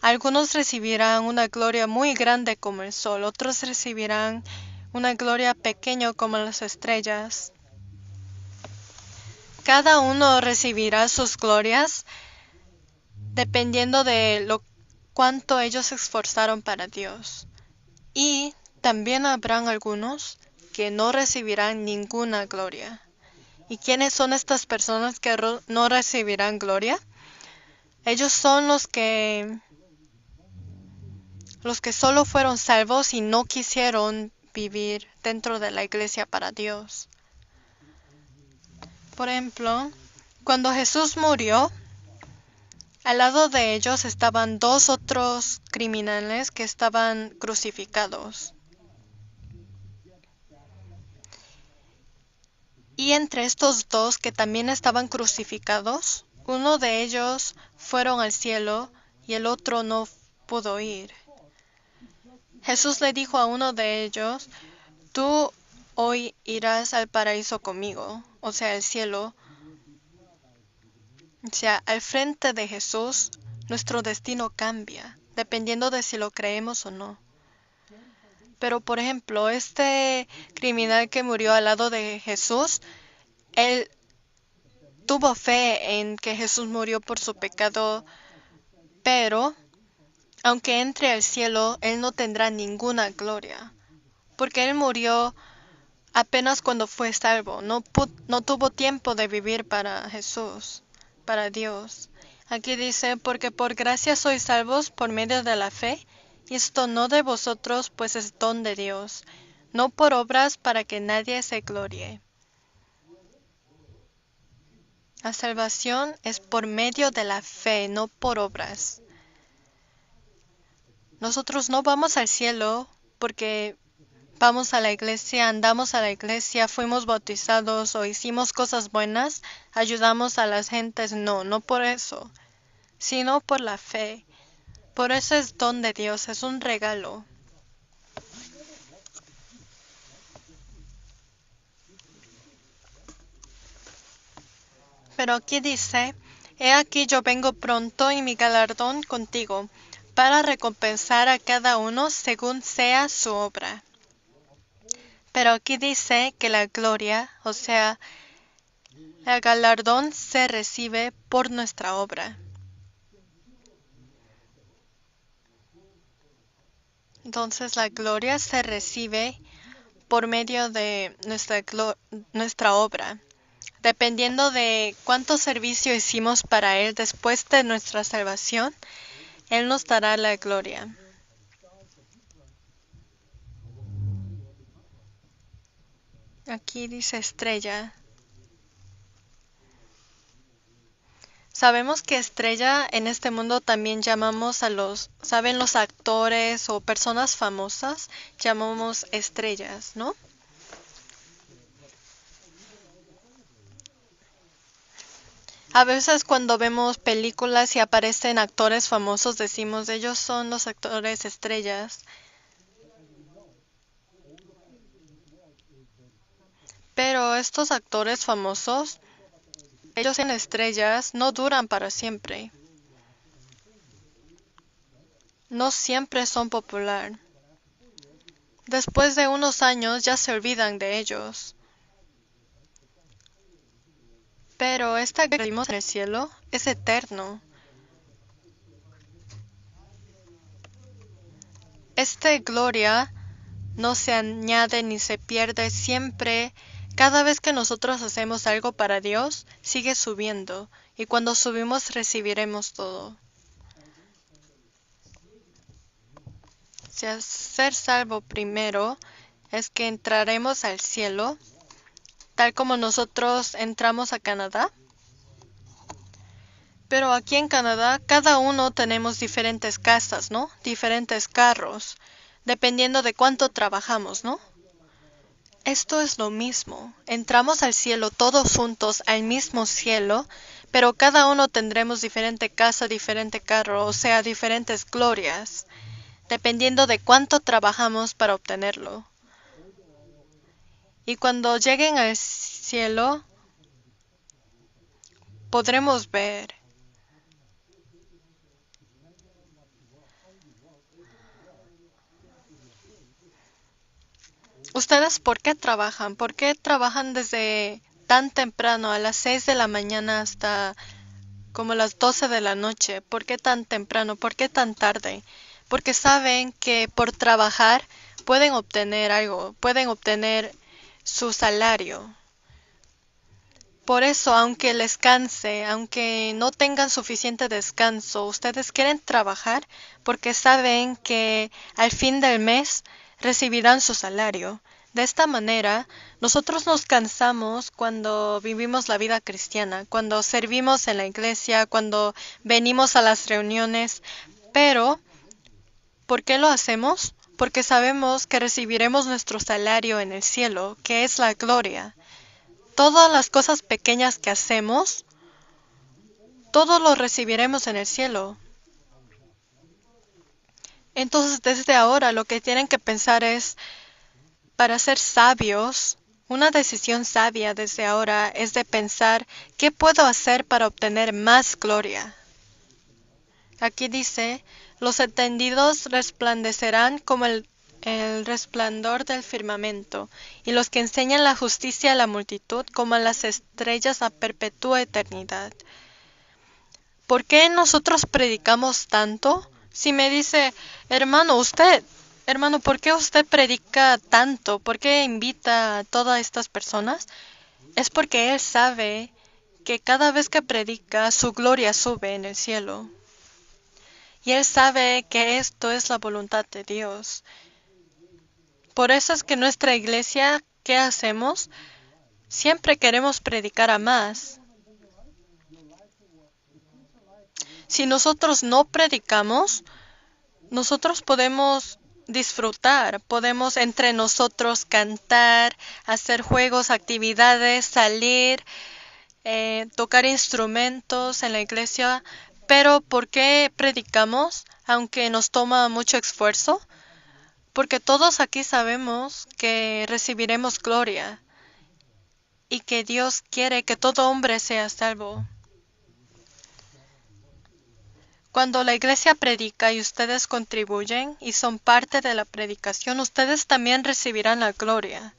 Algunos recibirán una gloria muy grande como el sol, otros recibirán una gloria pequeña como las estrellas. Cada uno recibirá sus glorias dependiendo de cuánto ellos se esforzaron para Dios. Y también habrán algunos que no recibirán ninguna gloria. ¿Y quiénes son estas personas que no recibirán gloria? Ellos son los que solo fueron salvos y no quisieron vivir dentro de la iglesia para Dios. Por ejemplo, cuando Jesús murió, al lado de ellos estaban dos otros criminales que estaban crucificados. Y entre estos dos que también estaban crucificados, uno de ellos fueron al cielo y el otro no pudo ir. Jesús le dijo a uno de ellos, tú hoy irás al paraíso conmigo, o sea, al cielo. O sea, al frente de Jesús, nuestro destino cambia, dependiendo de si lo creemos o no. Pero, por ejemplo, este criminal que murió al lado de Jesús, él tuvo fe en que Jesús murió por su pecado, pero aunque entre al cielo, él no tendrá ninguna gloria, porque él murió apenas cuando fue salvo, no tuvo tiempo de vivir para Jesús, para Dios. Aquí dice, porque por gracia sois salvos por medio de la fe, y esto no de vosotros, pues es don de Dios, no por obras para que nadie se glorie. La salvación es por medio de la fe, no por obras. Nosotros no vamos al cielo porque vamos a la iglesia, andamos a la iglesia, fuimos bautizados o hicimos cosas buenas, ayudamos a las gentes. No por eso, sino por la fe. Por eso es don de Dios, es un regalo. Pero aquí dice, he aquí yo vengo pronto y mi galardón contigo, para recompensar a cada uno según sea su obra. Pero aquí dice que la gloria, o sea, el galardón se recibe por nuestra obra. Entonces la gloria se recibe por medio de nuestra obra, dependiendo de cuánto servicio hicimos para Él después de nuestra salvación, Él nos dará la gloria. Aquí dice estrella. Sabemos que estrella en este mundo también llamamos a ¿saben? Los actores o personas famosas, llamamos estrellas, ¿no? A veces cuando vemos películas y aparecen actores famosos decimos ellos son los actores estrellas. Pero estos actores famosos, ellos en estrellas, no duran para siempre. No siempre son popular. Después de unos años ya se olvidan de ellos. Pero esta que vimos en el cielo es eterno. Esta gloria no se añade ni se pierde siempre. Cada vez que nosotros hacemos algo para Dios, sigue subiendo. Y cuando subimos recibiremos todo. Si ser salvo primero es que entraremos al cielo, tal como nosotros entramos a Canadá. Pero aquí en Canadá, cada uno tenemos diferentes casas, ¿no? Diferentes carros, dependiendo de cuánto trabajamos, ¿no? Esto es lo mismo. Entramos al cielo todos juntos, al mismo cielo, pero cada uno tendremos diferente casa, diferente carro, o sea, diferentes glorias, dependiendo de cuánto trabajamos para obtenerlo. Y cuando lleguen al cielo, podremos ver. ¿Ustedes por qué trabajan? ¿Por qué trabajan desde tan temprano, a las 6 de la mañana hasta como las 12 de la noche? ¿Por qué tan temprano? ¿Por qué tan tarde? Porque saben que por trabajar pueden obtener algo, pueden obtener su salario. Por eso, aunque les canse, aunque no tengan suficiente descanso, ustedes quieren trabajar porque saben que al fin del mes recibirán su salario. De esta manera, nosotros nos cansamos cuando vivimos la vida cristiana, cuando servimos en la iglesia, cuando venimos a las reuniones, pero ¿por qué lo hacemos? Porque sabemos que recibiremos nuestro salario en el cielo, que es la gloria. Todas las cosas pequeñas que hacemos, todo lo recibiremos en el cielo. Entonces, desde ahora, lo que tienen que pensar es, para ser sabios, una decisión sabia desde ahora es de pensar, ¿qué puedo hacer para obtener más gloria? Aquí dice, los entendidos resplandecerán como el resplandor del firmamento, y los que enseñan la justicia a la multitud como a las estrellas a perpetua eternidad. ¿Por qué nosotros predicamos tanto? Si me dice, hermano, ¿por qué usted predica tanto? ¿Por qué invita a todas estas personas? Es porque él sabe que cada vez que predica, su gloria sube en el cielo. Y él sabe que esto es la voluntad de Dios. Por eso es que nuestra iglesia, ¿qué hacemos? Siempre queremos predicar a más. Si nosotros no predicamos, nosotros podemos disfrutar, podemos entre nosotros cantar, hacer juegos, actividades, salir, tocar instrumentos en la iglesia. Pero ¿por qué predicamos, aunque nos toma mucho esfuerzo? Porque todos aquí sabemos que recibiremos gloria y que Dios quiere que todo hombre sea salvo. Cuando la iglesia predica y ustedes contribuyen y son parte de la predicación, ustedes también recibirán la gloria.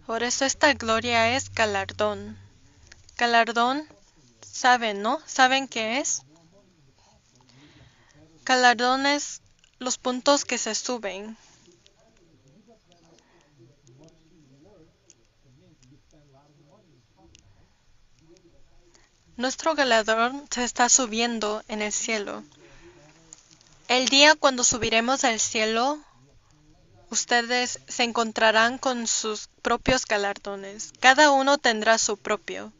Por eso esta gloria es galardón. Galardón, ¿saben, no? ¿Saben qué es? Galardón es los puntos que se suben. Nuestro galardón se está subiendo en el cielo. El día cuando subiremos al cielo, ustedes se encontrarán con sus propios galardones. Cada uno tendrá su propio.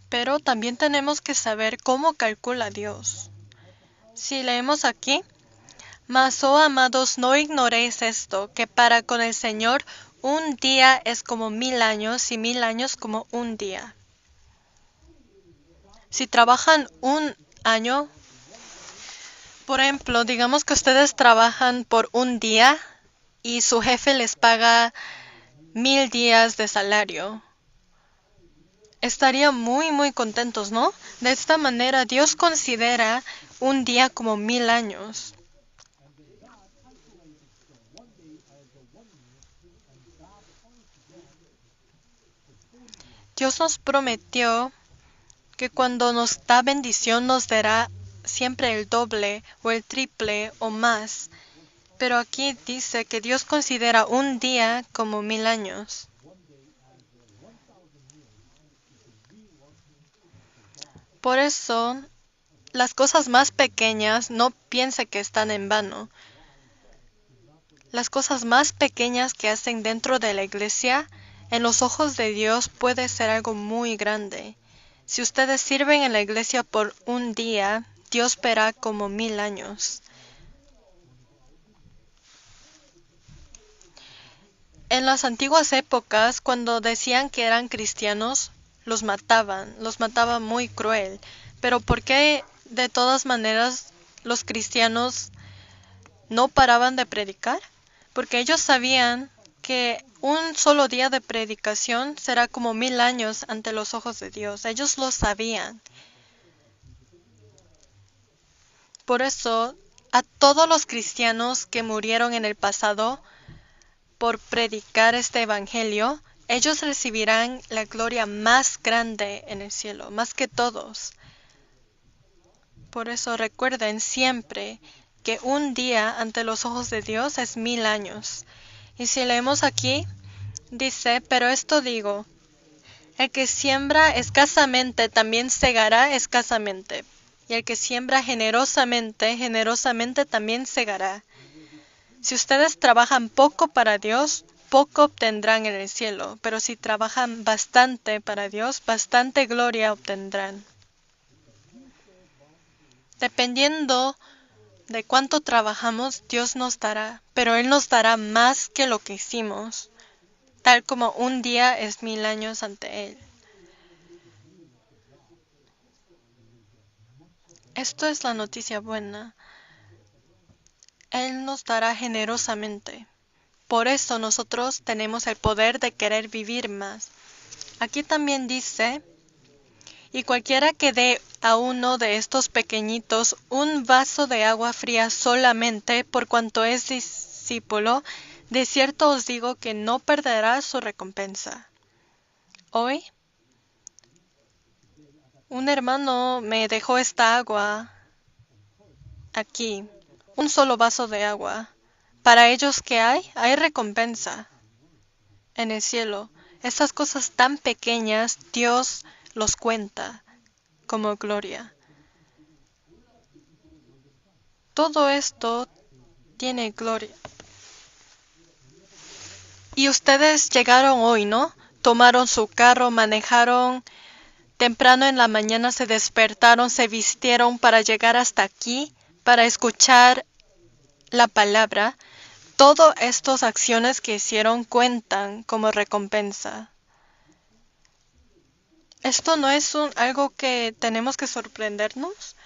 Pero también tenemos que saber cómo calcula Dios. Si leemos aquí, mas, oh amados, no ignoréis esto, que para con el Señor un día es como 1000 años y 1000 años como un día. Si trabajan un año, por ejemplo, digamos que ustedes trabajan por un día y su jefe les paga 1000 días de salario. Estarían muy contentos, ¿no? De esta manera Dios considera un día como 1000 años. Dios nos prometió que cuando nos da bendición nos dará siempre el doble o el triple o más. Pero aquí dice que Dios considera un día como 1000 años. Por eso, las cosas más pequeñas no piense que están en vano. Las cosas más pequeñas que hacen dentro de la iglesia, en los ojos de Dios puede ser algo muy grande. Si ustedes sirven en la iglesia por un día, Dios verá como 1000 años. En las antiguas épocas, cuando decían que eran cristianos, los mataban muy cruel. Pero ¿por qué de todas maneras los cristianos no paraban de predicar? Porque ellos sabían que un solo día de predicación será como 1000 años ante los ojos de Dios. Ellos lo sabían. Por eso, a todos los cristianos que murieron en el pasado por predicar este evangelio, ellos recibirán la gloria más grande en el cielo, más que todos. Por eso recuerden siempre que un día ante los ojos de Dios es 1000 años. Y si leemos aquí, dice, pero esto digo, el que siembra escasamente también segará escasamente, y el que siembra generosamente, generosamente también segará. Si ustedes trabajan poco para Dios, poco obtendrán en el cielo, pero si trabajan bastante para Dios, bastante gloria obtendrán. Dependiendo de cuánto trabajamos, Dios nos dará, pero Él nos dará más que lo que hicimos, tal como un día es 1000 años ante Él. Esto es la noticia buena. Él nos dará generosamente. Por eso nosotros tenemos el poder de querer vivir más. Aquí también dice, y cualquiera que dé a uno de estos pequeñitos un vaso de agua fría solamente por cuanto es discípulo, de cierto os digo que no perderá su recompensa. Hoy, un hermano me dejó esta agua aquí, un solo vaso de agua. Para ellos que hay recompensa en el cielo. Estas cosas tan pequeñas, Dios los cuenta como gloria. Todo esto tiene gloria. Y ustedes llegaron hoy, ¿no? Tomaron su carro, manejaron, temprano en la mañana se despertaron, se vistieron para llegar hasta aquí, para escuchar la palabra. Todas estas acciones que hicieron cuentan como recompensa. Esto no es algo que tenemos que sorprendernos.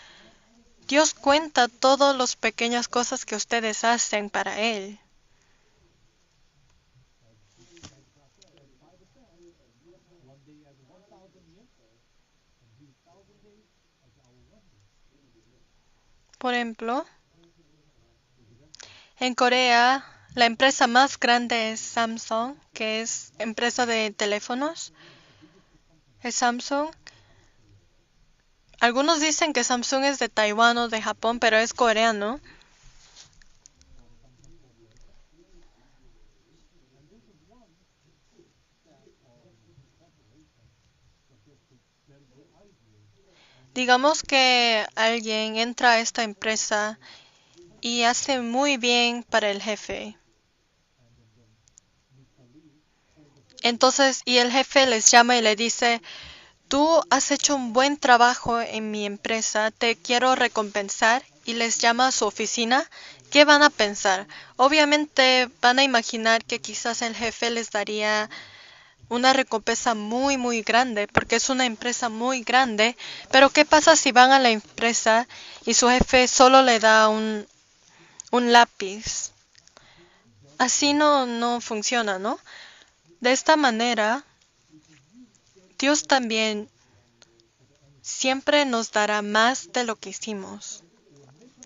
Dios cuenta todas las pequeñas cosas que ustedes hacen para Él. Por ejemplo, en Corea, la empresa más grande es Samsung, que es empresa de teléfonos. Es Samsung. Algunos dicen que Samsung es de Taiwán o de Japón, pero es coreano. Digamos que alguien entra a esta empresa y hace muy bien para el jefe. Entonces, y el jefe les llama y le dice: tú has hecho un buen trabajo en mi empresa, te quiero recompensar, y les llama a su oficina. ¿Qué van a pensar? Obviamente van a imaginar que quizás el jefe les daría una recompensa muy muy grande porque es una empresa muy grande, pero ¿qué pasa si van a la empresa y su jefe solo le da un lápiz? Así no funciona, ¿no? De esta manera, Dios también siempre nos dará más de lo que hicimos.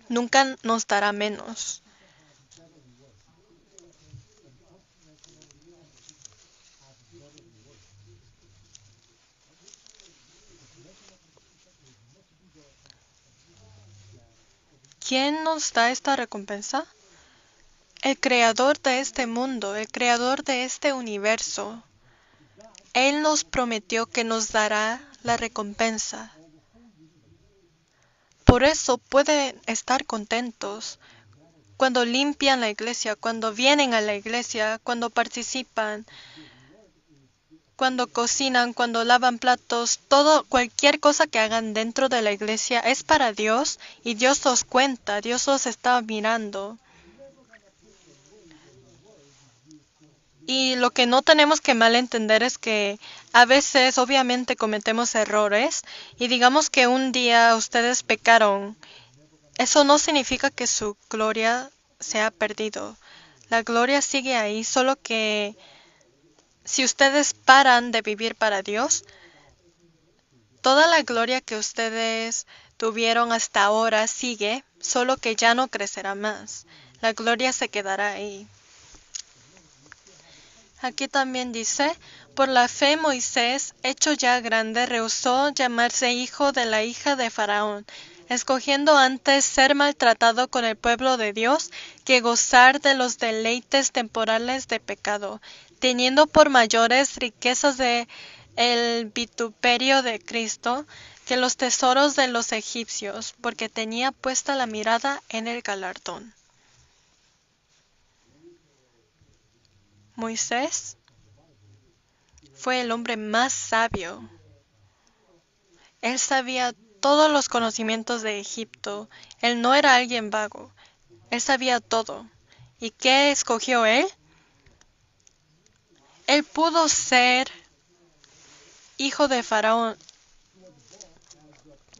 Nunca nos dará menos. ¿Quién nos da esta recompensa? El creador de este mundo, el creador de este universo. Él nos prometió que nos dará la recompensa. Por eso pueden estar contentos cuando limpian la iglesia, cuando vienen a la iglesia, cuando participan, cuando cocinan, cuando lavan platos, todo, cualquier cosa que hagan dentro de la iglesia es para Dios y Dios los cuenta, Dios los está mirando. Y lo que no tenemos que malentender es que a veces obviamente cometemos errores y digamos que un día ustedes pecaron. Eso no significa que su gloria se ha perdido. La gloria sigue ahí, solo que si ustedes paran de vivir para Dios, toda la gloria que ustedes tuvieron hasta ahora sigue, solo que ya no crecerá más. La gloria se quedará ahí. Aquí también dice: por la fe Moisés, hecho ya grande, rehusó llamarse hijo de la hija de Faraón, escogiendo antes ser maltratado con el pueblo de Dios que gozar de los deleites temporales de pecado, teniendo por mayores riquezas de el vituperio de Cristo que los tesoros de los egipcios, porque tenía puesta la mirada en el galardón. Moisés fue el hombre más sabio. Él sabía todos los conocimientos de Egipto. Él no era alguien vago. Él sabía todo. ¿Y qué escogió él? Él pudo ser hijo de Faraón,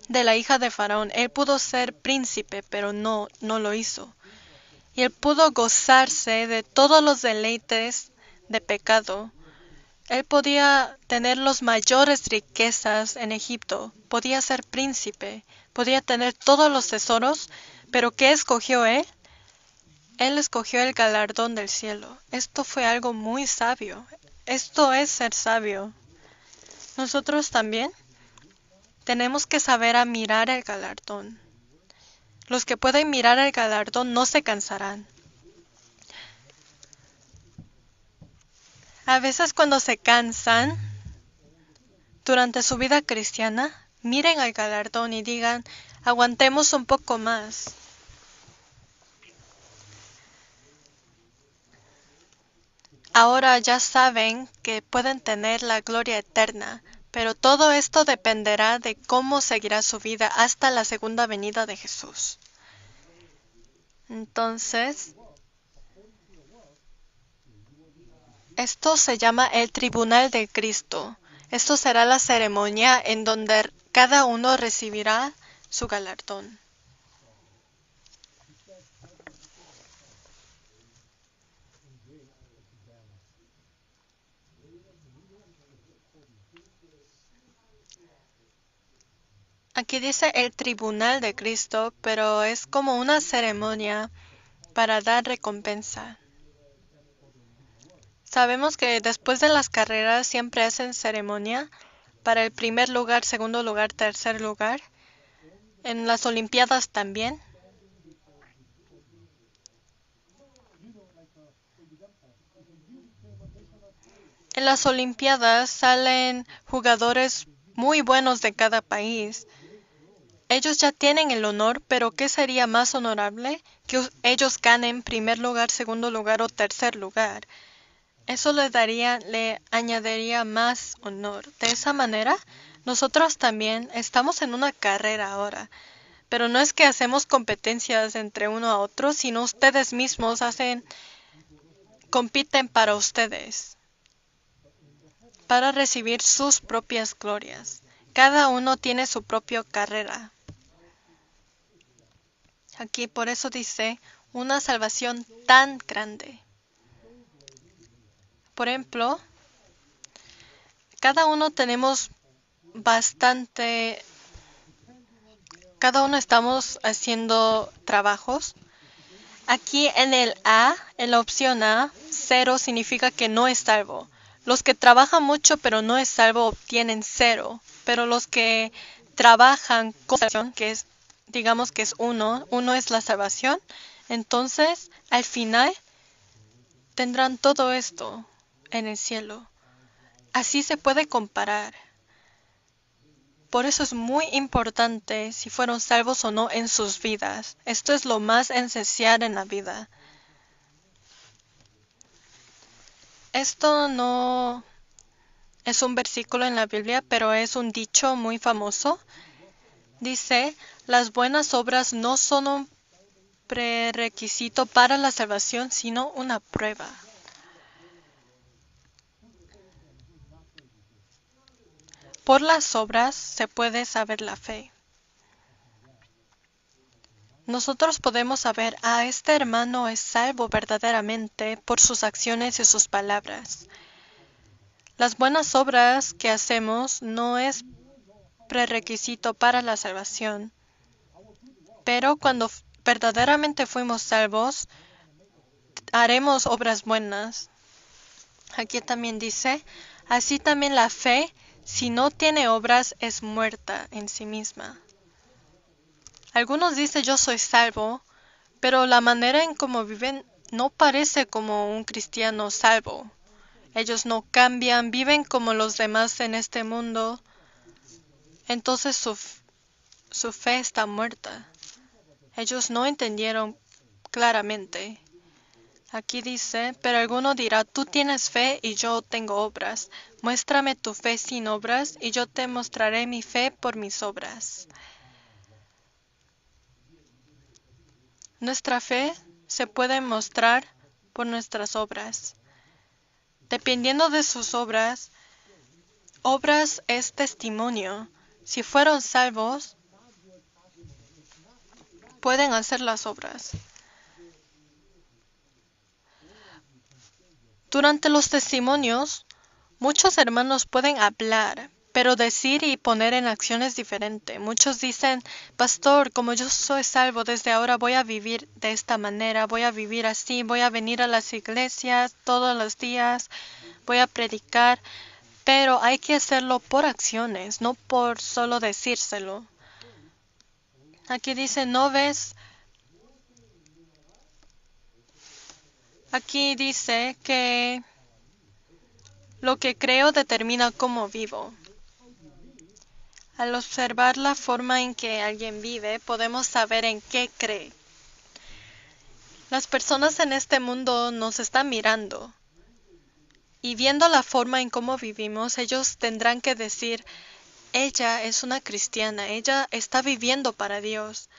de la hija de Faraón. Él pudo ser príncipe, pero no lo hizo. Y él pudo gozarse de todos los deleites de pecado. Él podía tener las mayores riquezas en Egipto, podía ser príncipe, podía tener todos los tesoros, pero ¿qué escogió él? Él escogió el galardón del cielo. Esto fue algo muy sabio. Esto es ser sabio. Nosotros también tenemos que saber a mirar el galardón. Los que pueden mirar el galardón no se cansarán. A veces cuando se cansan durante su vida cristiana, miren al galardón y digan: aguantemos un poco más. Ahora ya saben que pueden tener la gloria eterna, pero todo esto dependerá de cómo seguirá su vida hasta la segunda venida de Jesús. Entonces, esto se llama el tribunal de Cristo. Esto será la ceremonia en donde cada uno recibirá su galardón. Aquí dice el tribunal de Cristo, pero es como una ceremonia para dar recompensa. Sabemos que después de las carreras siempre hacen ceremonia para el primer lugar, segundo lugar, tercer lugar. En las Olimpiadas también. En las Olimpiadas salen jugadores muy buenos de cada país. Ellos ya tienen el honor, pero ¿qué sería más honorable? Que ellos ganen primer lugar, segundo lugar o tercer lugar. Eso le añadiría más honor. De esa manera, nosotros también estamos en una carrera ahora. Pero no es que hacemos competencias entre uno a otro, sino ustedes mismos compiten para ustedes, para recibir sus propias glorias. Cada uno tiene su propia carrera. Aquí por eso dice, una salvación tan grande. Por ejemplo, cada uno tenemos bastante, cada uno estamos haciendo trabajos. Aquí en el A, en la opción A, 0 significa que no es salvo. Los que trabajan mucho pero no es salvo obtienen 0. Pero los que trabajan con salvación, que es, digamos que es 1, 1 es la salvación, entonces al final tendrán todo esto en el cielo. Así se puede comparar. Por eso es muy importante si fueron salvos o no en sus vidas. Esto es lo más esencial en la vida. Esto no es un versículo en la Biblia, pero es un dicho muy famoso. Dice, las buenas obras no son un prerequisito para la salvación, sino una prueba. Por las obras se puede saber la fe. Nosotros podemos saber, este hermano es salvo verdaderamente por sus acciones y sus palabras. Las buenas obras que hacemos no es prerequisito para la salvación, pero cuando verdaderamente fuimos salvos, haremos obras buenas. Aquí también dice, así también la fe, si no tiene obras, es muerta en sí misma. Algunos dicen yo soy salvo, pero la manera en cómo viven no parece como un cristiano salvo. Ellos no cambian, viven como los demás en este mundo. Entonces su fe está muerta. Ellos no entendieron claramente. Aquí dice, pero alguno dirá, tú tienes fe y yo tengo obras. Muéstrame tu fe sin obras y yo te mostraré mi fe por mis obras. Nuestra fe se puede mostrar por nuestras obras. Dependiendo de sus obras, obras es testimonio. Si fueron salvos, pueden hacer las obras. Durante los testimonios, muchos hermanos pueden hablar, pero decir y poner en acción es diferente. Muchos dicen, pastor, como yo soy salvo, desde ahora voy a vivir de esta manera, voy a vivir así, voy a venir a las iglesias todos los días, voy a predicar, pero hay que hacerlo por acciones, no por solo decírselo. Aquí dice, ¿no ves? Aquí dice que lo que creo determina cómo vivo. Al observar la forma en que alguien vive, podemos saber en qué cree. Las personas en este mundo nos están mirando. Y viendo la forma en cómo vivimos, ellos tendrán que decir, ella es una cristiana, ella está viviendo para Dios.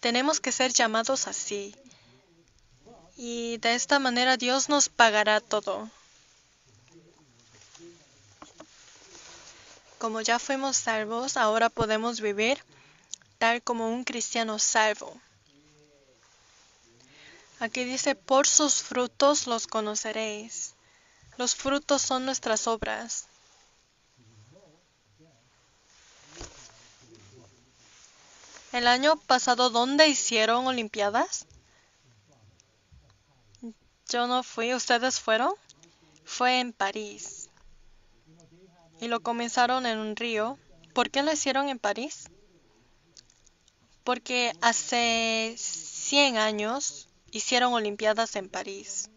Tenemos que ser llamados así. Y de esta manera Dios nos pagará todo. Como ya fuimos salvos, ahora podemos vivir tal como un cristiano salvo. Aquí dice, por sus frutos los conoceréis. Los frutos son nuestras obras. El año pasado, ¿dónde hicieron Olimpiadas? Yo no fui, ¿ustedes fueron? Fue en París. Y lo comenzaron en un río. ¿Por qué lo hicieron en París? Porque hace 100 años hicieron Olimpiadas en París.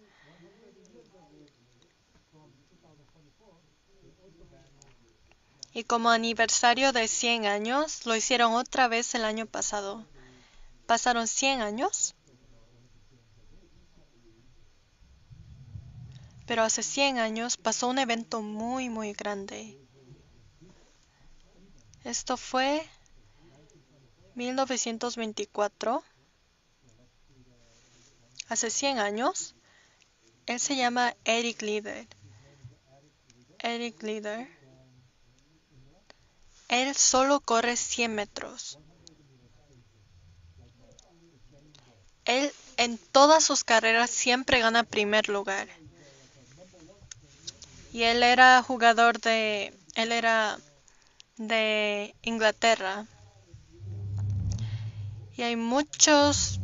Y como aniversario de 100 años, lo hicieron otra vez el año pasado. ¿Pasaron 100 años? Pero hace 100 años pasó un evento muy, muy grande. Esto fue 1924. Hace 100 años. Él se llama Eric Lieder. Eric Lieder. Él solo corre 100 metros. Él en todas sus carreras siempre gana primer lugar. Y él era de Inglaterra. Y hay muchas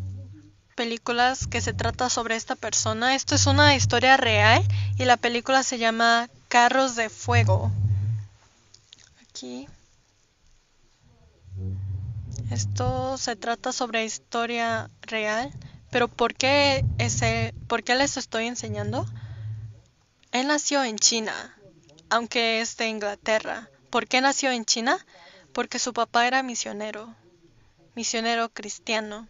películas que se trata sobre esta persona. Esto es una historia real y la película se llama Carros de Fuego. Aquí. Esto se trata sobre historia real. Pero ¿por qué les estoy enseñando? Él nació en China, aunque es de Inglaterra. ¿Por qué nació en China? Porque su papá era misionero cristiano.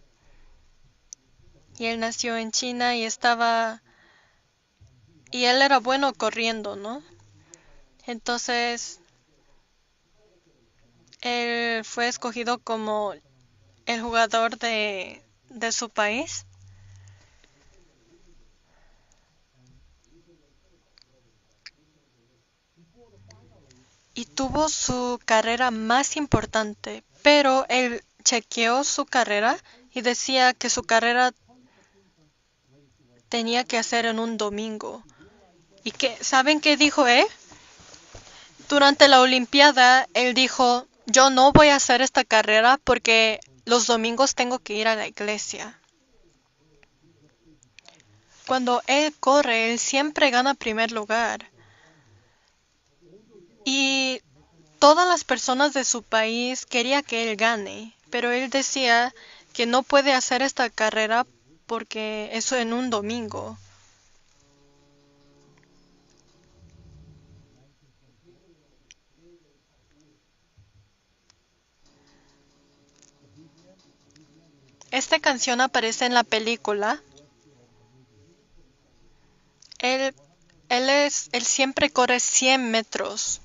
Y él nació en China y él era bueno corriendo, ¿no? Entonces, él fue escogido como el jugador de su país. Y tuvo su carrera más importante, pero él chequeó su carrera y decía que su carrera tenía que hacer en un domingo. ¿Saben qué dijo él? Durante la Olimpiada, él dijo, yo no voy a hacer esta carrera porque los domingos tengo que ir a la iglesia. Cuando él corre, él siempre gana primer lugar. Y todas las personas de su país querían que él gane, pero él decía que no puede hacer esta carrera porque eso en un domingo. Esta canción aparece en la película. Él, él siempre corre 100 metros.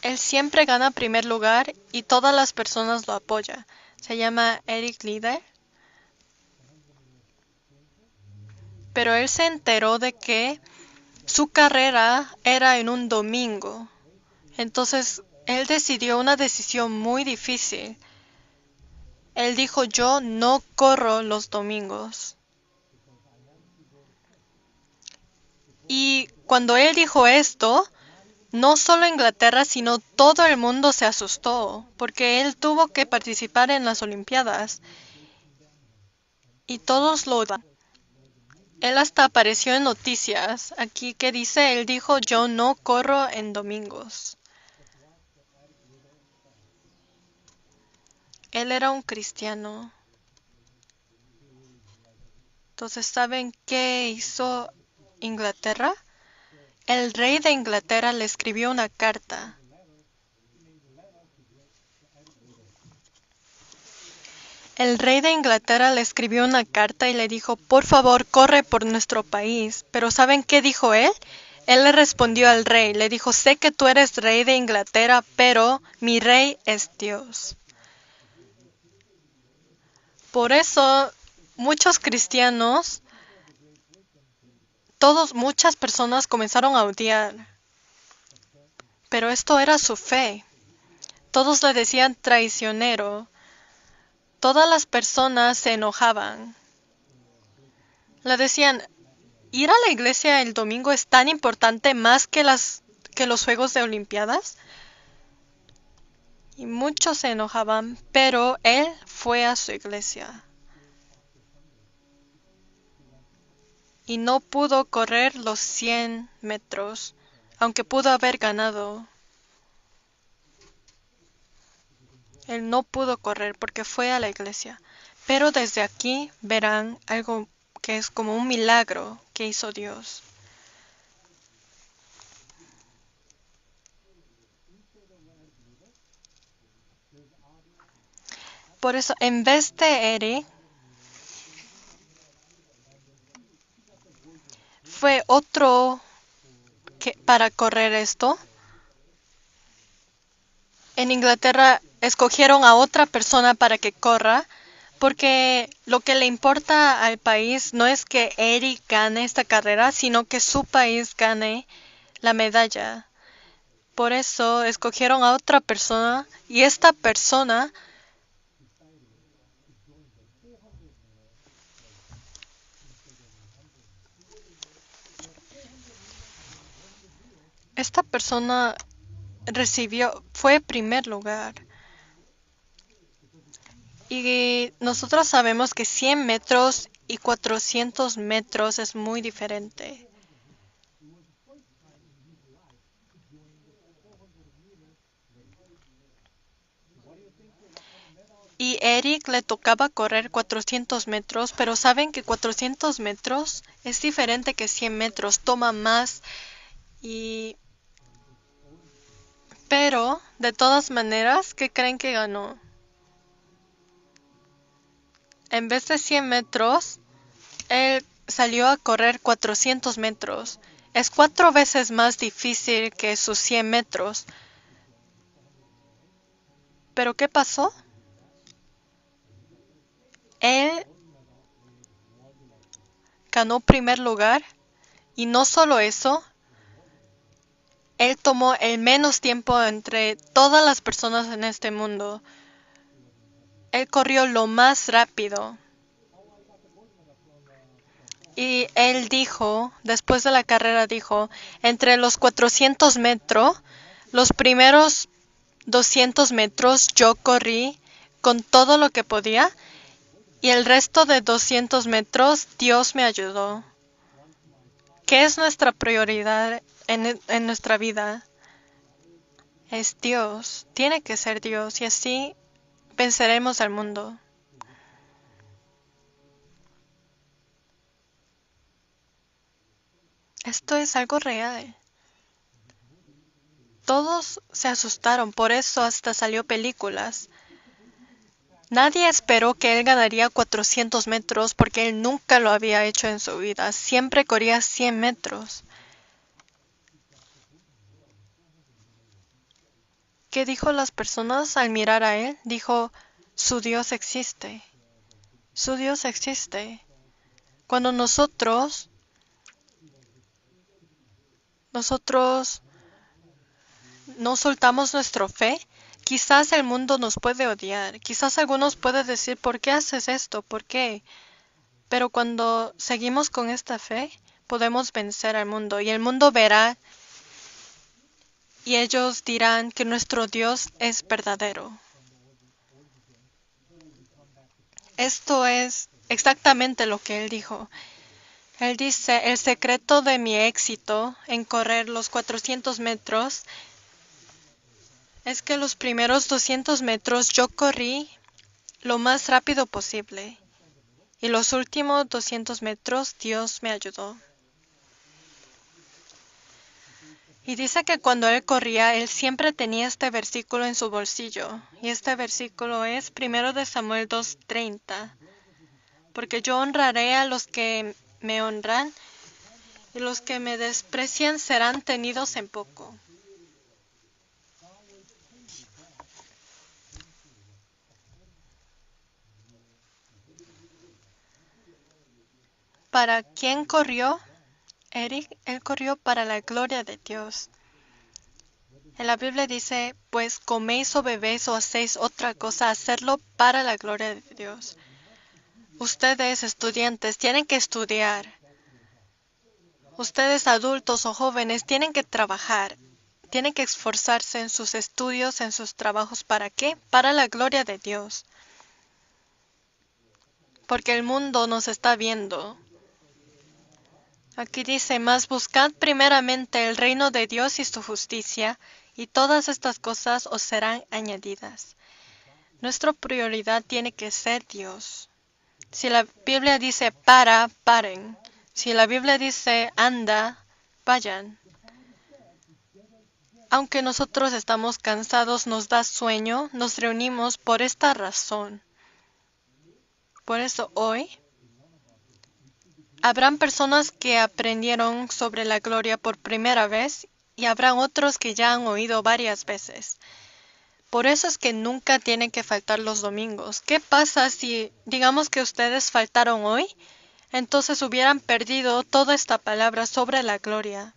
Él siempre gana primer lugar y todas las personas lo apoyan. Se llama Eric Lieder. Pero él se enteró de que su carrera era en un domingo. Entonces, él decidió una decisión muy difícil. Él dijo, yo no corro los domingos. Y cuando él dijo esto, no solo Inglaterra, sino todo el mundo se asustó, porque él tuvo que participar en las Olimpiadas. Y todos lo... Él hasta apareció en noticias. Aquí que dice, él dijo, yo no corro en domingos. Él era un cristiano. Entonces, ¿saben qué hizo Inglaterra? El rey de Inglaterra le escribió una carta. El rey de Inglaterra le escribió una carta y le dijo, por favor, corre por nuestro país. Pero ¿saben qué dijo él? Él le respondió al rey, le dijo, sé que tú eres rey de Inglaterra, pero mi rey es Dios. Por eso, muchos cristianos, muchas personas comenzaron a odiar. Pero esto era su fe. Todos le decían traicionero. Todas las personas se enojaban. Le decían, ir a la iglesia el domingo es tan importante más que los Juegos de Olimpiadas. Y muchos se enojaban, pero él fue a su iglesia. Y no pudo correr los 100 metros, aunque pudo haber ganado. Él no pudo correr porque fue a la iglesia. Pero desde aquí verán algo que es como un milagro que hizo Dios. Por eso, en vez de Eric, otro para correr esto. En Inglaterra escogieron a otra persona para que corra, porque lo que le importa al país no es que Eric gane esta carrera, sino que su país gane la medalla. Por eso escogieron a otra persona y esta persona fue primer lugar. Y nosotros sabemos que 100 metros y 400 metros es muy diferente. Y Eric le tocaba correr 400 metros, pero saben que 400 metros es diferente que 100 metros, toma más. Pero, de todas maneras, ¿qué creen que ganó? En vez de 100 metros, él salió a correr 400 metros. Es 4 veces más difícil que sus 100 metros. ¿Pero qué pasó? Él ganó primer lugar y no solo eso, él tomó el menos tiempo entre todas las personas en este mundo. Él corrió lo más rápido. Y él dijo, después de la carrera dijo, entre los 400 metros, los primeros 200 metros yo corrí con todo lo que podía y el resto de 200 metros Dios me ayudó. ¿Qué es nuestra prioridad en nuestra vida? Es Dios, tiene que ser Dios y así venceremos al mundo. Esto es algo real. Todos se asustaron, por eso hasta salió películas. Nadie esperó que él ganaría 400 metros porque él nunca lo había hecho en su vida. Siempre corría 100 metros. ¿Qué dijo las personas al mirar a él? Dijo, su Dios existe. Su Dios existe. Cuando nosotros no soltamos nuestra fe, quizás el mundo nos puede odiar. Quizás algunos pueden decir, ¿por qué haces esto? ¿Por qué? Pero cuando seguimos con esta fe, podemos vencer al mundo y el mundo verá y ellos dirán que nuestro Dios es verdadero. Esto es exactamente lo que él dijo. Él dice, el secreto de mi éxito en correr los 400 metros es que los primeros 200 metros yo corrí lo más rápido posible y los últimos 200 metros Dios me ayudó. Y dice que cuando él corría, él siempre tenía este versículo en su bolsillo. Y este versículo es 1 de Samuel 2:30. Porque yo honraré a los que me honran, y los que me desprecian serán tenidos en poco. ¿Para quién corrió Eric? Él corrió para la gloria de Dios. En la Biblia dice, pues coméis o bebéis o hacéis otra cosa, hacerlo para la gloria de Dios. Ustedes, estudiantes, tienen que estudiar. Ustedes, adultos o jóvenes, tienen que trabajar. Tienen que esforzarse en sus estudios, en sus trabajos. ¿Para qué? Para la gloria de Dios. Porque el mundo nos está viendo. Aquí dice, mas buscad primeramente el reino de Dios y su justicia, y todas estas cosas os serán añadidas. Nuestra prioridad tiene que ser Dios. Si la Biblia dice paren. Si la Biblia dice anda, vayan. Aunque nosotros estamos cansados, nos da sueño, nos reunimos por esta razón. Por eso hoy Habrán personas que aprendieron sobre la gloria por primera vez y habrán otros que ya han oído varias veces. Por eso es que nunca tienen que faltar los domingos. ¿Qué pasa si, digamos que ustedes faltaron hoy? Entonces hubieran perdido toda esta palabra sobre la gloria.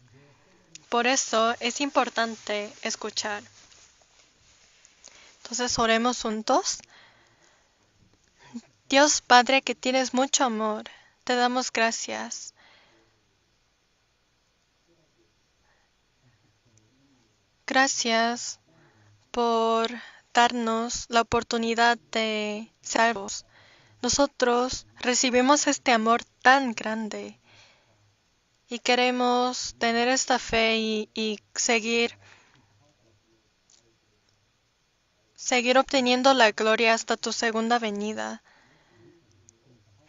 Por eso es importante escuchar. Entonces oremos juntos. Dios Padre, que tienes mucho amor, te damos gracias. Gracias por darnos la oportunidad de ser salvos. Nosotros recibimos este amor tan grande y queremos tener esta fe y seguir obteniendo la gloria hasta tu segunda venida.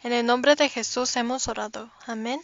En el nombre de Jesús hemos orado. Amén.